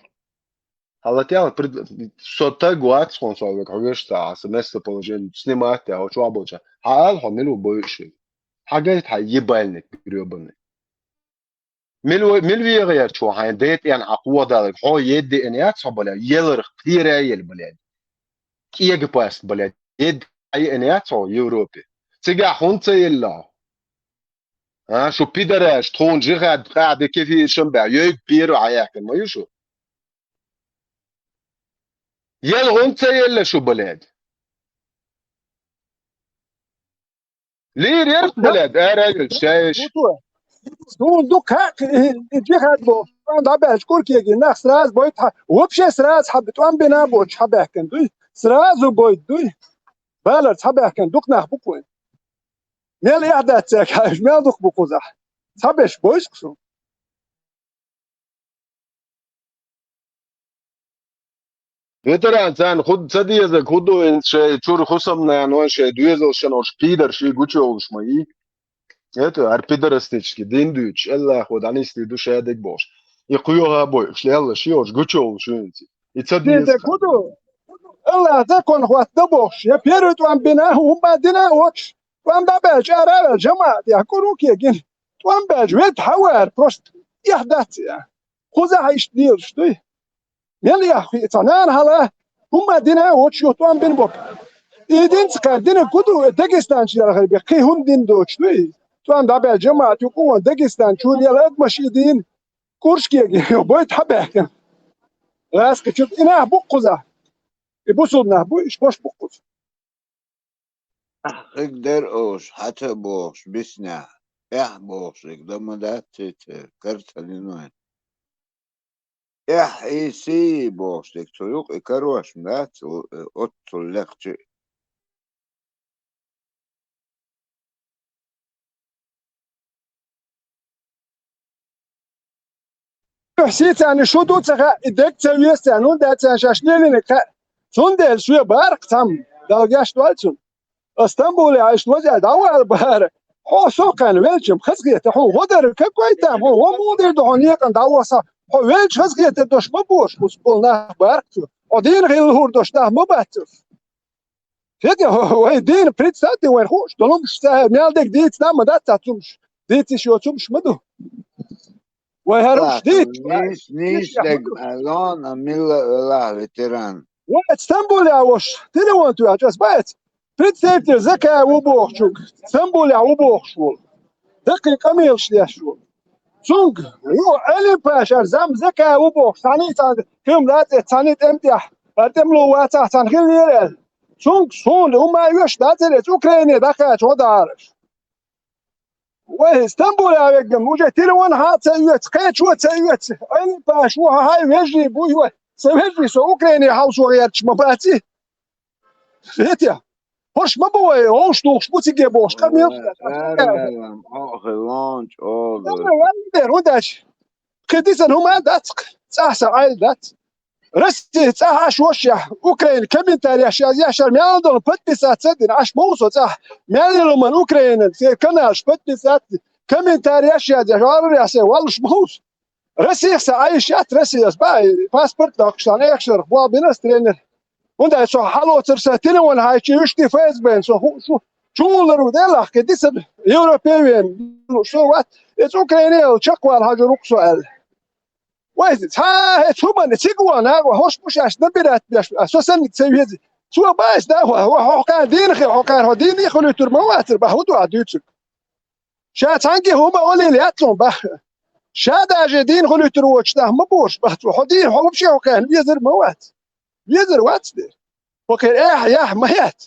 сота гуат спонсор говоришь что семестр положение снимать а что обучать حال حملوا بايش حاجات هيبالك грёбаный ملوي غير شو هاي ديت يعني أقوى ذلك هو يدي إن يتصل بلا يلر كثير يلبلاد كي يجباس بلاد يد أي إن يتصل يوروبي تيجا هونت يلا شو بيدرش تون جيراد قاعد كيف يشمبع يكبير عياك ما يشو يل هونت يلا شو بلاد ليه يرف بلاد راجل شايش
Ну, как جهاد بو عند عباش كوركي جينا سراز بويت وبشي سراز حبت وان بنا بوش حباكن دوي سراز وبويت دوي بالر حباكن دوك نخ بوكوين ميل يعدات ساك هاش ميل دوك بوكوزح حباش بويش كسو
Veteran sen خود صديق خودو إن شيء شور خصم نانوان شيء دويزل شنو شبيدر شيء قوتشي oluşmayı Это арпидорастически диндуч элла ходанисти душа дек бош. И куйога бой, шляла шиош гучол шунти. И цадиес.
دي كودو الله تكون هوات دبوش يا بيرت وان بنا وهم بعدنا واتش وان باباج ارا جماعه يا كوروكي جن وان باج ويت حوار بروست يحدث يا خوزا هايش دير شتي يلا يا اخي تنان هلا هم بعدنا واتش وان بن بوك يدين سكاردين كودو داغستان شي غير كي هم دين دوش شتي توان دابا جماعه يكون داغستان شو يلا ماشي دين كورشكي بويت حباك راسك شوف انا بوقزه يبوسونا بو ايش باش بوقز
اقدر اوش حتى بوش بسنا بوش اقدر مدات كرتلينوين ايسي بوش تكتويق اكروش مدات اوتو لقجي
حسيت يعني شو دوتها ادك تسويس يعني دا تشاشنين لك سوندل شو بارق تام دالجاش دوالتون اسطنبول عايش وجع دوا البحر هو سو كان ويلجم خزقيت هو غدر كويتام هو مودر دهونيه كان دوا صح هو ويلج خزقيت دوش مبوش وسبولنا بارق ودين غير هور دوش ده مباتف كده هو دين بريتساتي وين خوش دلومش مالدك ديت نام داتاتومش ديت شو تومش مدو وهروش ديت
نيش دق الان اميلا الله ويتران
اسطنبول يا وش تلوانتو يا جاس بايت بريتسيتر زكا وبوخشوك اسطنبول يا وبوخشول دقيق اميلش ليشول سونغ يو علي باشا زام زكا وبوخ ثاني كم لا ثاني امتح اتملو واتا تنخيل سونغ سون وما يوش داتلت اوكرانيا دخلت ودارش واسطنبول يا رجل وجه تلوان هات سيوت قيت شو سيوت علي باش وهاي ويجي بو سويجي سو اوكرانيا هاوس وغيرتش مباتي فيتيا hoş mu bu hoş doğuş bu tige boş kamıyor
ارغلم اخلانج اول
der وداش كديسن هما داتق صح عيل دات رستي صح شوش اوكرين كمين تاريخ ياشر ميالدون подписать سدين عش موسو صح ميالدون من اوكرين كناش подписать كمين تاريخ يا جار يا سي والش موس رسيس عايشات رسيس باي باسبورت داكشان اكشر بو بينس ترينر وده شو حلو ترساتين ولا هاي شيء فيس بين شو شولر ودلخ كديس يوروبيان شو وات It's Ukraine شقوى الحجر سؤال وايد ها ثم نسيقوا أنا وهوش مش عشان نبرات أساسا تسوي هذي سوى بايس ده هو كان دين خير هو كان هو دين يخلو ترموات بهودو عديتك شات عنكي هما أولي اللي يطلعون به شاد أجدين خلو تروش ده مبوش بحثوا حدين هو بشي هو كان بيزر موات بيزر وات ده وكان يا مهات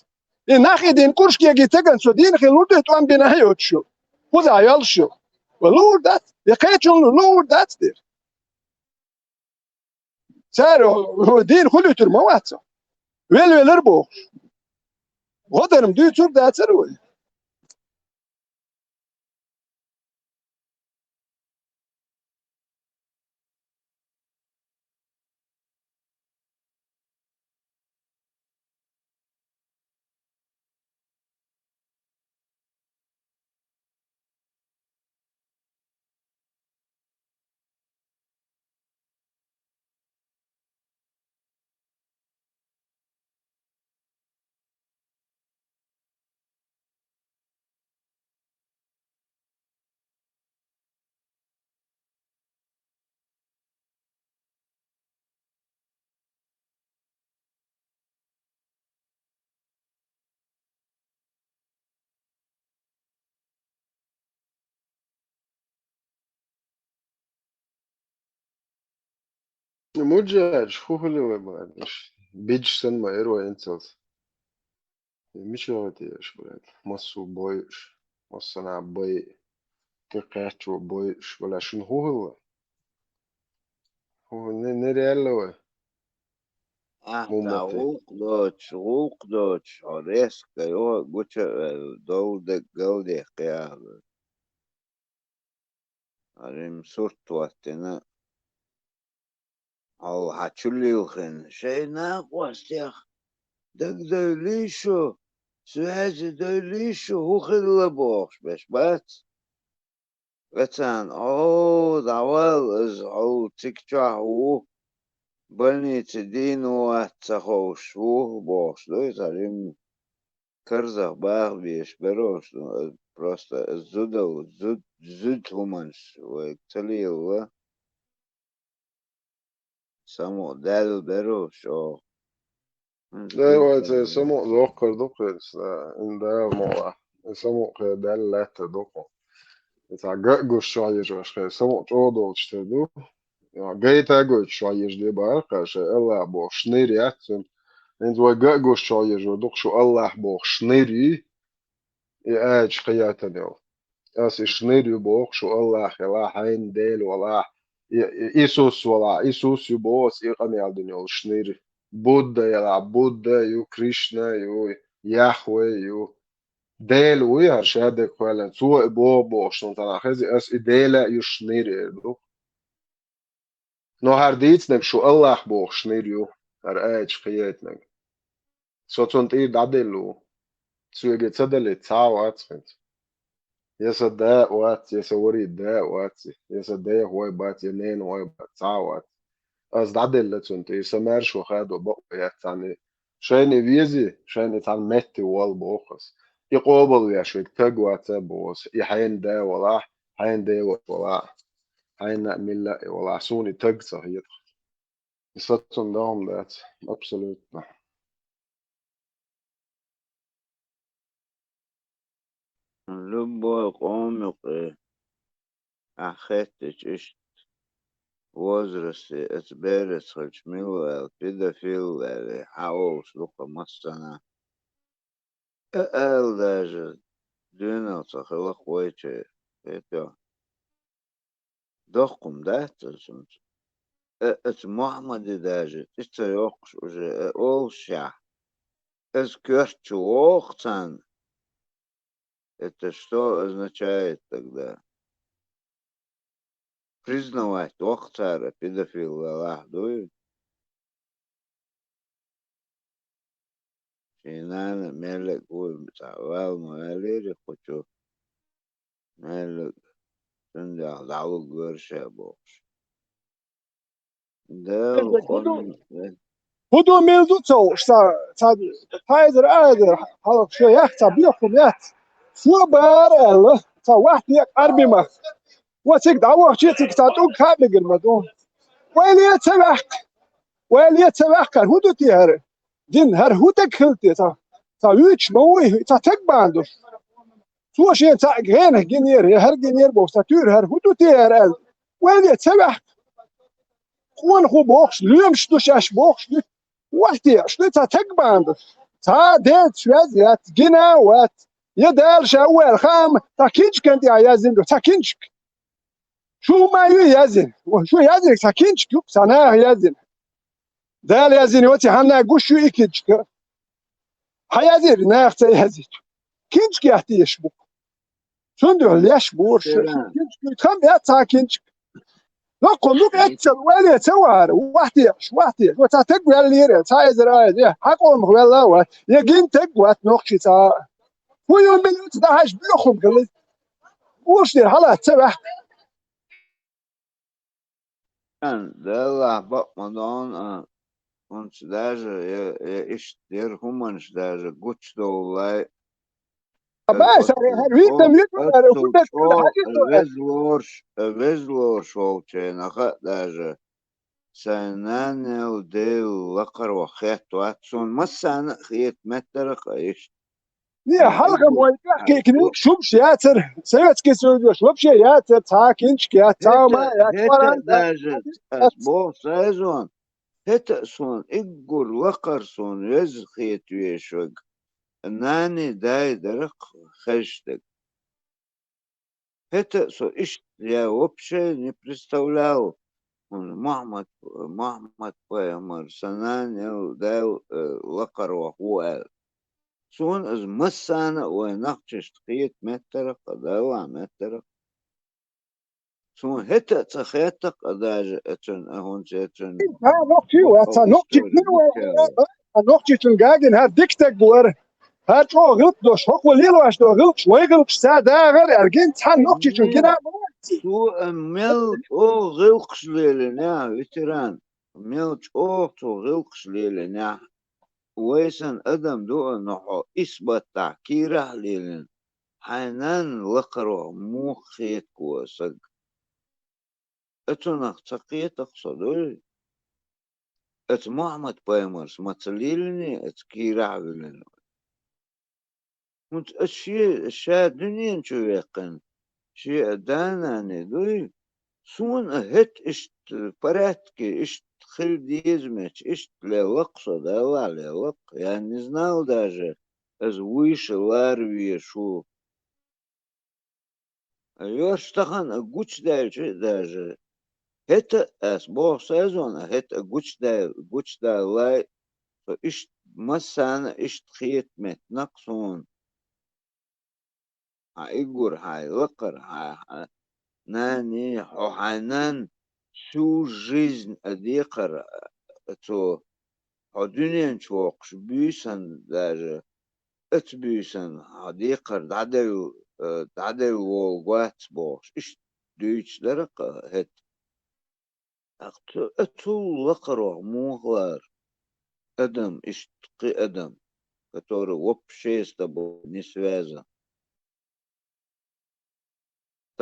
الناخي دين كرش كي يجي تجن سو دين خلو تتوان بناهيوت شو خذ عيال شو ولور دات يكيتشون لور دات ده سارو دين خلو ترموات ويل ربو غدرم دو تور دات سروي
Mujer, шхухали блядь. Бичсен майро инцелс. Мичеватеш, блядь. Массу бойш. Массана бой. Кекачу бойш. Вала шун хухала. Ху нереально. Мумати.
روق دوتش عريس كيو قوش دول دك قولي قيام أريم صورت وقتنا أو هاتشولي وخن شيء ناقوس يخ دك دوليشو سوهاز دوليشو هو خل لبوخش باش بات وتان أو دعوال از أو تكتوع هو بني تدين واتخوش وه بوخش دوي تاريم كرزة باغ بيش بروش просто زودو زود همانش ويكتلي هو سامو دال بروش أو
ده وقت سمو ذوقر دوقس إن ده موضع سمو قدال لا تدوقه يتعقق شوية جوش سمو جودو تشتدو جاي تاقو شوية جدي بارقاش الله بو شنيري أتن إن زوا قاقو شوية جو دوق شو الله بو شنيري يأج قياتنيو أس شنيري بو شو الله خلا حين ديل ولا إيسوس ولا إيسوس يبوس إيقاني عدنيو شنيري بودا يلا بودا يو كريشنا يو ياهوي يو ديل ويا شادك فعلا سوء بو شنو تنا خزي أس إديلا يو شنيري دو نو هرديت نك شو الله بو شنيريو هر أج قياتنك سوتون تير دادلو سويجي تصدلي تساو أتخنت يسا وات يسا وري وات يسا هواي بات ينين هواي بات تساو أت أز دادل لتون تي سمرش وخادو بقى يعني شايني فيزي شايني تان متي وال بوخس يقوبل يا شويك تقوى تبوس يحين ولا حين ولا حين ملا ولا سوني تقصى هي يساتون دهم ذات absolutely
لبو قومق أخذتش إش وزرسي أتبارس خلشميل كده فيل حاوش لقى مصنع أقل داجة دينا تخلق ويتش إيتو دقم دات أت محمد داجة إستيوقش وجه أول شع أذكرت وقتاً Это что означает тогда? Признавать Охтара педофила Аллахдует? Шинана мелек уймцавал муалири хочу. Мелек сунда дау гверше бокш. Да, ухон.
هدو ميلدو تو صار تايزر ايدر حلق شو يحت بيحكم يحت شو بار الله تا واحد يك اربي ما وتك دعوة شيتك تعطوك كابل المدون ويلي يتسبح كان هدو تيهر دين هر هدك خلتي تا ويش موي تا تك باندو سو شيء تا غين جنير هر جنير بوس تا تور هر هدو تيهر ال ويلي يتسبح خون خو بوخش ليم شتو شاش بوخش وقتي شتو تا تك باندو تا ديت شوازيات جنا وات يدال شاول خام تا كينش كنت يازين تا كينش شو ما يازن وشو يازن تا كينش كيوب سنة يازن دال يازن وتي حنا قشو يكينش حيازن ناخت يازن كينش كيحتي يشبو شندو ليش بورش
تران
كينش كم يا تا كينش لقوا لوك اتسل ولا توار واحتي وتا تقوى الليره تا ازرايل حقوا مخولا وا يجين تقوى نوخشي تا ويوم من تدهش بيخم قال وش دير هلا تبع
كان ده بق مدان uns даже ich der humans даже gut so lai
بس هرويت دم يقول وكنت حاجه
vezlors volčena даже سنان ديل لقر وخيت واتسون مسان خيت متر قيش
ني حلقه موي كي كنيك شوب شياتر سيت كيسو شوب شياتر تا كينش كيا تا ما يا
هتا даже بو سيزون هتا سون اقر لقر سون يز خيت ويشوق ناني داي درق خشتك هتا سو ايش я вообще не представлял محمد بيمر سنان داو لقر وهو سون از مسانة ونقشش تقيت متر قداوة متر سون هتا تخيتك قداج اتن اهون اتن
ها نوكي واتا نوكي نوكي تنقاقن ها ديكتك بور ها تو غلط حق وليل واش تو غلط شوي غلط سادا غير ارجنت ها نوكي تنقنا
سو ملت او غلقش ليلنا ويتران ملت او تو غلقش ليلنا ويسن ادم دو نحو اثبت تعكيره ليلن حنان لقرو مو خيت كوسق اتنق تقيت اقصدوي ات محمد بايمرس متليلني ات كيرع ليلن مت اشي دنيا شو يقن شي دانا ندوي سون هت اشت فراتكي اشت خل ديزمش اشت للقصة دالا للق يعني не знал даже از ويش لارвие شو يوش تخن اقوش دايل даже هتا اس بو سيزون هتا اقوش دا لاي اشت مسانا اشت خيت مت نقصون هايقور هاي لقر هاي ناني حنان всю жизнь أديقر تو حدونين شوقش بيسن даже اتبيسن أديقر دعدل ووات بوش إش دويش درق هت اتو لقرو موغلار أدم إش تقي أدم который вообще с тобой не связан.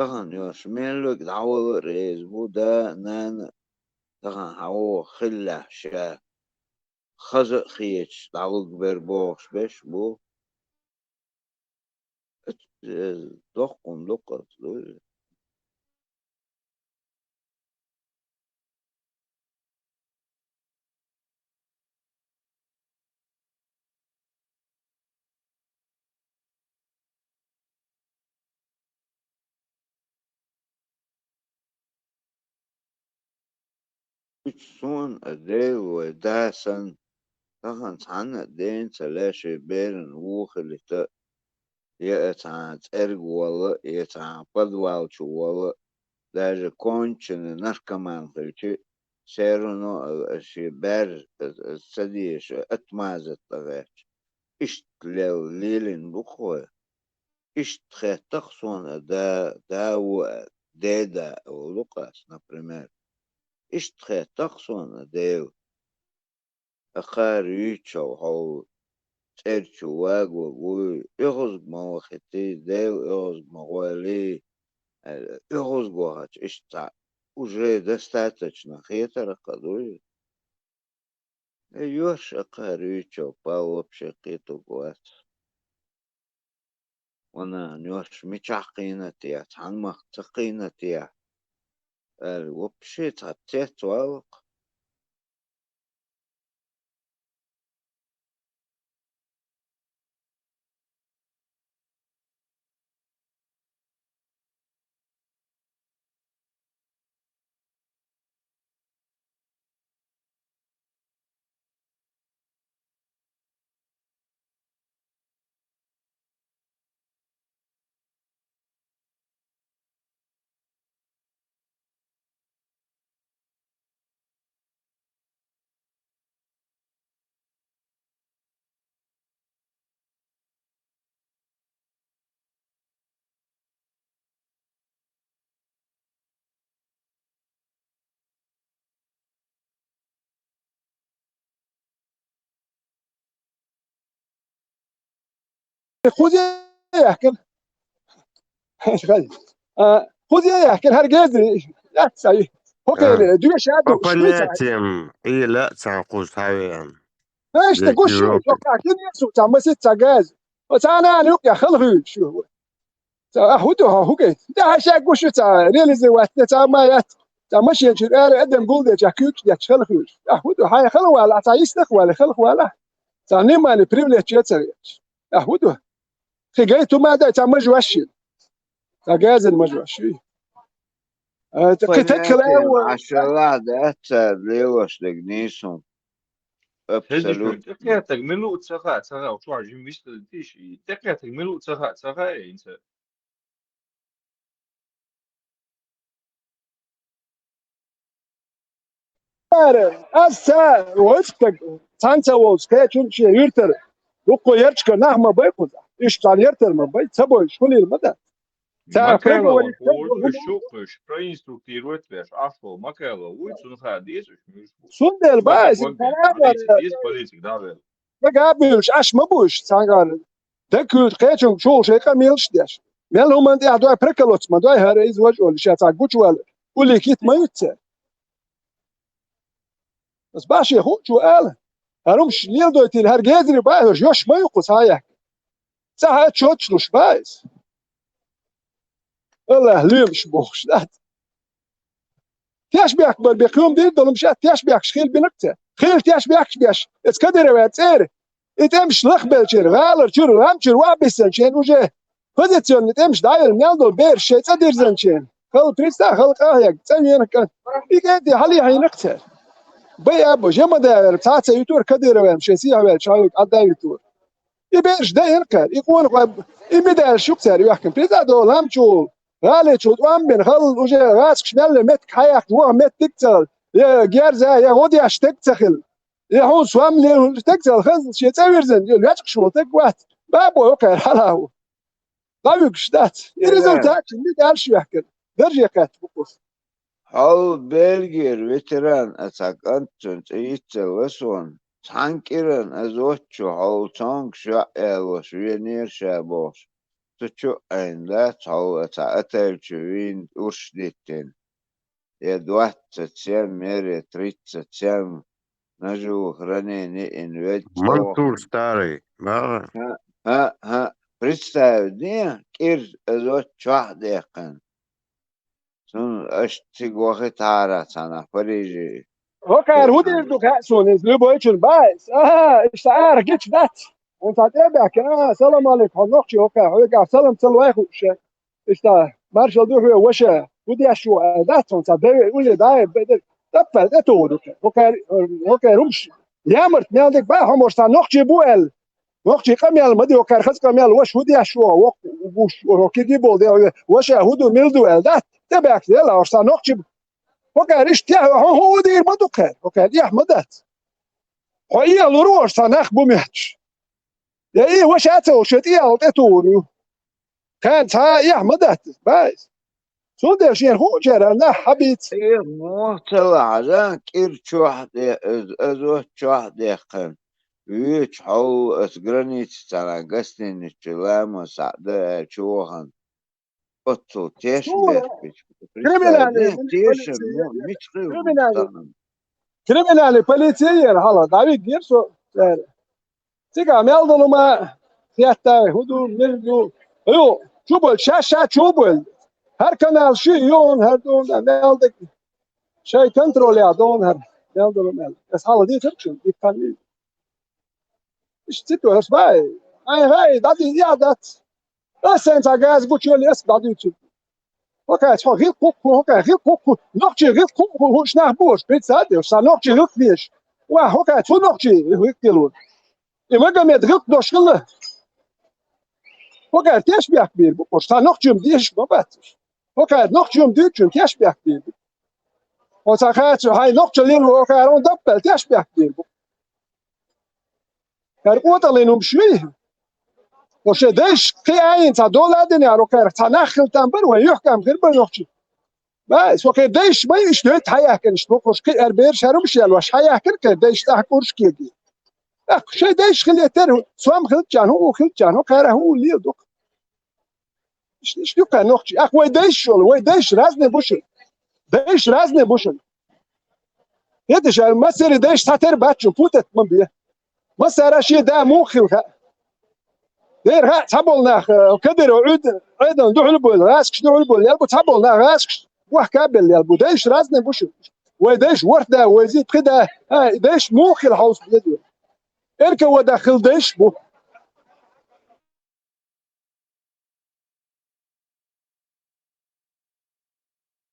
طبعا يوش ميلوك دعوة ريز بودا نان طبعا هاو خلا شا خزق خيش دعوة بربوش بش بو دقم دقت سون أديل وداسن طبعا تعنا دين تلاشي بيرن ووخلي تا يأتعان تأرق والله يأتعان بدوالش والله даже конченый наркоман خلشي سيرونو أشي بار السديش أتمازت تغيش إشت ليلين بخوة إشت خيط تخصون داو ديدا أو لوكاس например إشت خيط تخصون داو أخاريتشو هو ترشو واغو وي يغز موختي داو يغز موالي يغوز جوهات إشتا уже достаточно хитро кадует. Ёж акарючо палопше киту гуат. Она нёж мичахина тия, танмах цахина тия. Вообще цатет валк.
خذ يحكي خذ يحكي هرجازي لا تسوي اوكي دوش
По
هذا شوية
понятиям и لا تعقوز هاويان
ايش
ذيك
تقول شو
يوروبي
اكيد يسوع تعمل ست غاز وتانا نوك يا خلغ شو هودو هو كي ده هشاك وشو تا ريليزي وقت تا ما يات تا ماشي يجر ادم قول ده جاكوك يا خلغ هودو هاي خلغ ولا تا يستخ ولا خلغ ولا تا نيما ني بريفليج يتسري هودو خي جاي تو ما ده تا مجوش تا غاز المجوش تدخل
Понятием
اول
عشرة ده ليوش لجنيسون
هذيك
absolute.
تقيا تجملوا تسخا وشو عجين مش تديشي تقيا تجملوا تسخا انت
أسا وإفتك تانسا ووز كيتشون شيء يرتر وكو يرتشك نحما بيكوزا إيش تان يرتر ما بي تسبو شكولي المدى تا فرقا
Макайла
ولي
هو الشوقش проинструктировать веш ашвал Макайла уйцун хадис миш
سندل
وقت
بايس
وقت
الكلام
политик политик да
بقى بيوش أش ما بوش سانغار دكوت كيتشون شو شيء كميلش ديش ميل هم أنت أدوي بريكالوتس ما دوي هريز وجه ولا شيء تاع قوش ولا ولي كيت ما يتسع بس باش يخو شو قال هرمش نيل دويتين هرجيزري بايش يوش ما يقص هايك ساعة شوتشلوش بايس الله ليمش بوش تياش بيك بل بيقوم دي دول مشات تياش بيك خيل بنكته خيل تياش بيك بيش اتكدر واتسير اتمش لخبل شير غالر شير رامشير وابسن شين وجه بوزيشن اتمش داير نالدو بير شي تدير زنشين خل بريستا خل قاهيك تسوي كان يجي حالي هي نكته بي ابو جما داير بتاعت يتور كدر وامشي سي شايك اداير تور يبيرش ده ينكر يكون يمدار شو كتير يحكم بريستا دول همشو غالي شو تؤمن خل وجه راسك شمال مت حياك هو مت تكتل يا جارزة يا غودي اشتكتخل يا هو سوام لي تكتل خل شي تاويرزن ياتك شو تكوات بابو اوكي حلاو طيب شتات الريزلتات اللي قال شو يحكي درجه كات بقص
هل بلغير ويتران اتاك انتون ايتسوسون تانكيرن ازوتشو هل تانك شا الوش وينير شابوش تشو ان لا هل اتلشوين ارشدتين يدوات تتسام ميري تريت تتسام نجو خرانيني ان
منصور
ويتشو
ستاري بقى
ها представь دي كير ازوتشو ديقن سون اشتي غوخي تارا سانا فريجي
اوكي هودي
تيخن
دو كاسون از لبو اتش بايس اشتعار جيتش ذات انت تابعك سلام عليكم نقشي اوكي هو سلام تلوي خوش اشتا مارشال دو هو وشا ودي اشو ذات انت داي ولي داي تفل اتو اوكي رمش يامرت مالك با هم اشتا نقشي بوال نقشي قميال مدي اوكي خذ قميال وش ودي اشو وش اوكي دي بول وشا هودو ميلدو ذات تابعك يلا اشتا نقشي اوكي ريش تاع هو دير ما دوكا اوكي دي احمدات وهي الروح صناخ بوميتش يا ايه واش اتو شتي اتو كان تا يا احمدات بايس سو دير شين هو جرى لا حبيت
ايه مو طلع ذا كير شوح دي ازو شوح ديقن ويش حو اسجراني تانا قستين الشلام وسعد شوهن أطو تيش
صورة
بيش
كريمينالي
تيش متخيل
كريمينالي كريمينالي بوليسيين هلا داويد جيرسو تيجا ميلدو ما سياتا هدو ميلدو يو شوبل شاشة شوبل هر kanal شي يون هر دون ميلدك شي كنترول يا دون هر ميلدو ميل بس هلا دي تركشن دي كان ايش تتو هرس باي هاي دادي يا دات بس انت جاز بوتشولي اس دادي تشوف اوكي شو غير كوكو اوكي غير كوكو نوكتي غير كوكو هو شناه بوش بيتسادي وصا نوكتي غير فيش واه اوكي تو نوكتي غير كيلون إما قام يدغط دوشكله اوكي تيش بيا كبير بوش تا نوكتيم ديش باباتش اوكي نوكتيم ديتشن تيش بيا كبير وصا خات هاي نوكتي لين اوكي رون دبل تيش بيا كبير كارقوت لينهم شويه وش ديش كي عين تا دولا دنيا روكر تا نخل تنبر ويحكم غير بنوكتي بس اوكي ديش ما يشتهت حياكن شتوكوش كي اربير شرمش يلوش حياكن كي ديش تحكورش كي شيء ديش خليته سوام خلت جانو وخلت جانو كاره هو اللي دوك ايش دوك نوختي وي ديش وي ديش رازني بوشل ديش رازني بوشل يدش ما سير ديش تاتر باتشو فوتت من بيه ما سير شيء دا مو خلها دير ها تبولنا كدر عود ايضا ندخل بول راسك ندخل بول يلبو تبولنا راسك وحكابل يلبو ديش رازني بوشل وي ديش ورده ويزيد كده ديش مو خل هاوس بيدو اركب وداخل ديش بو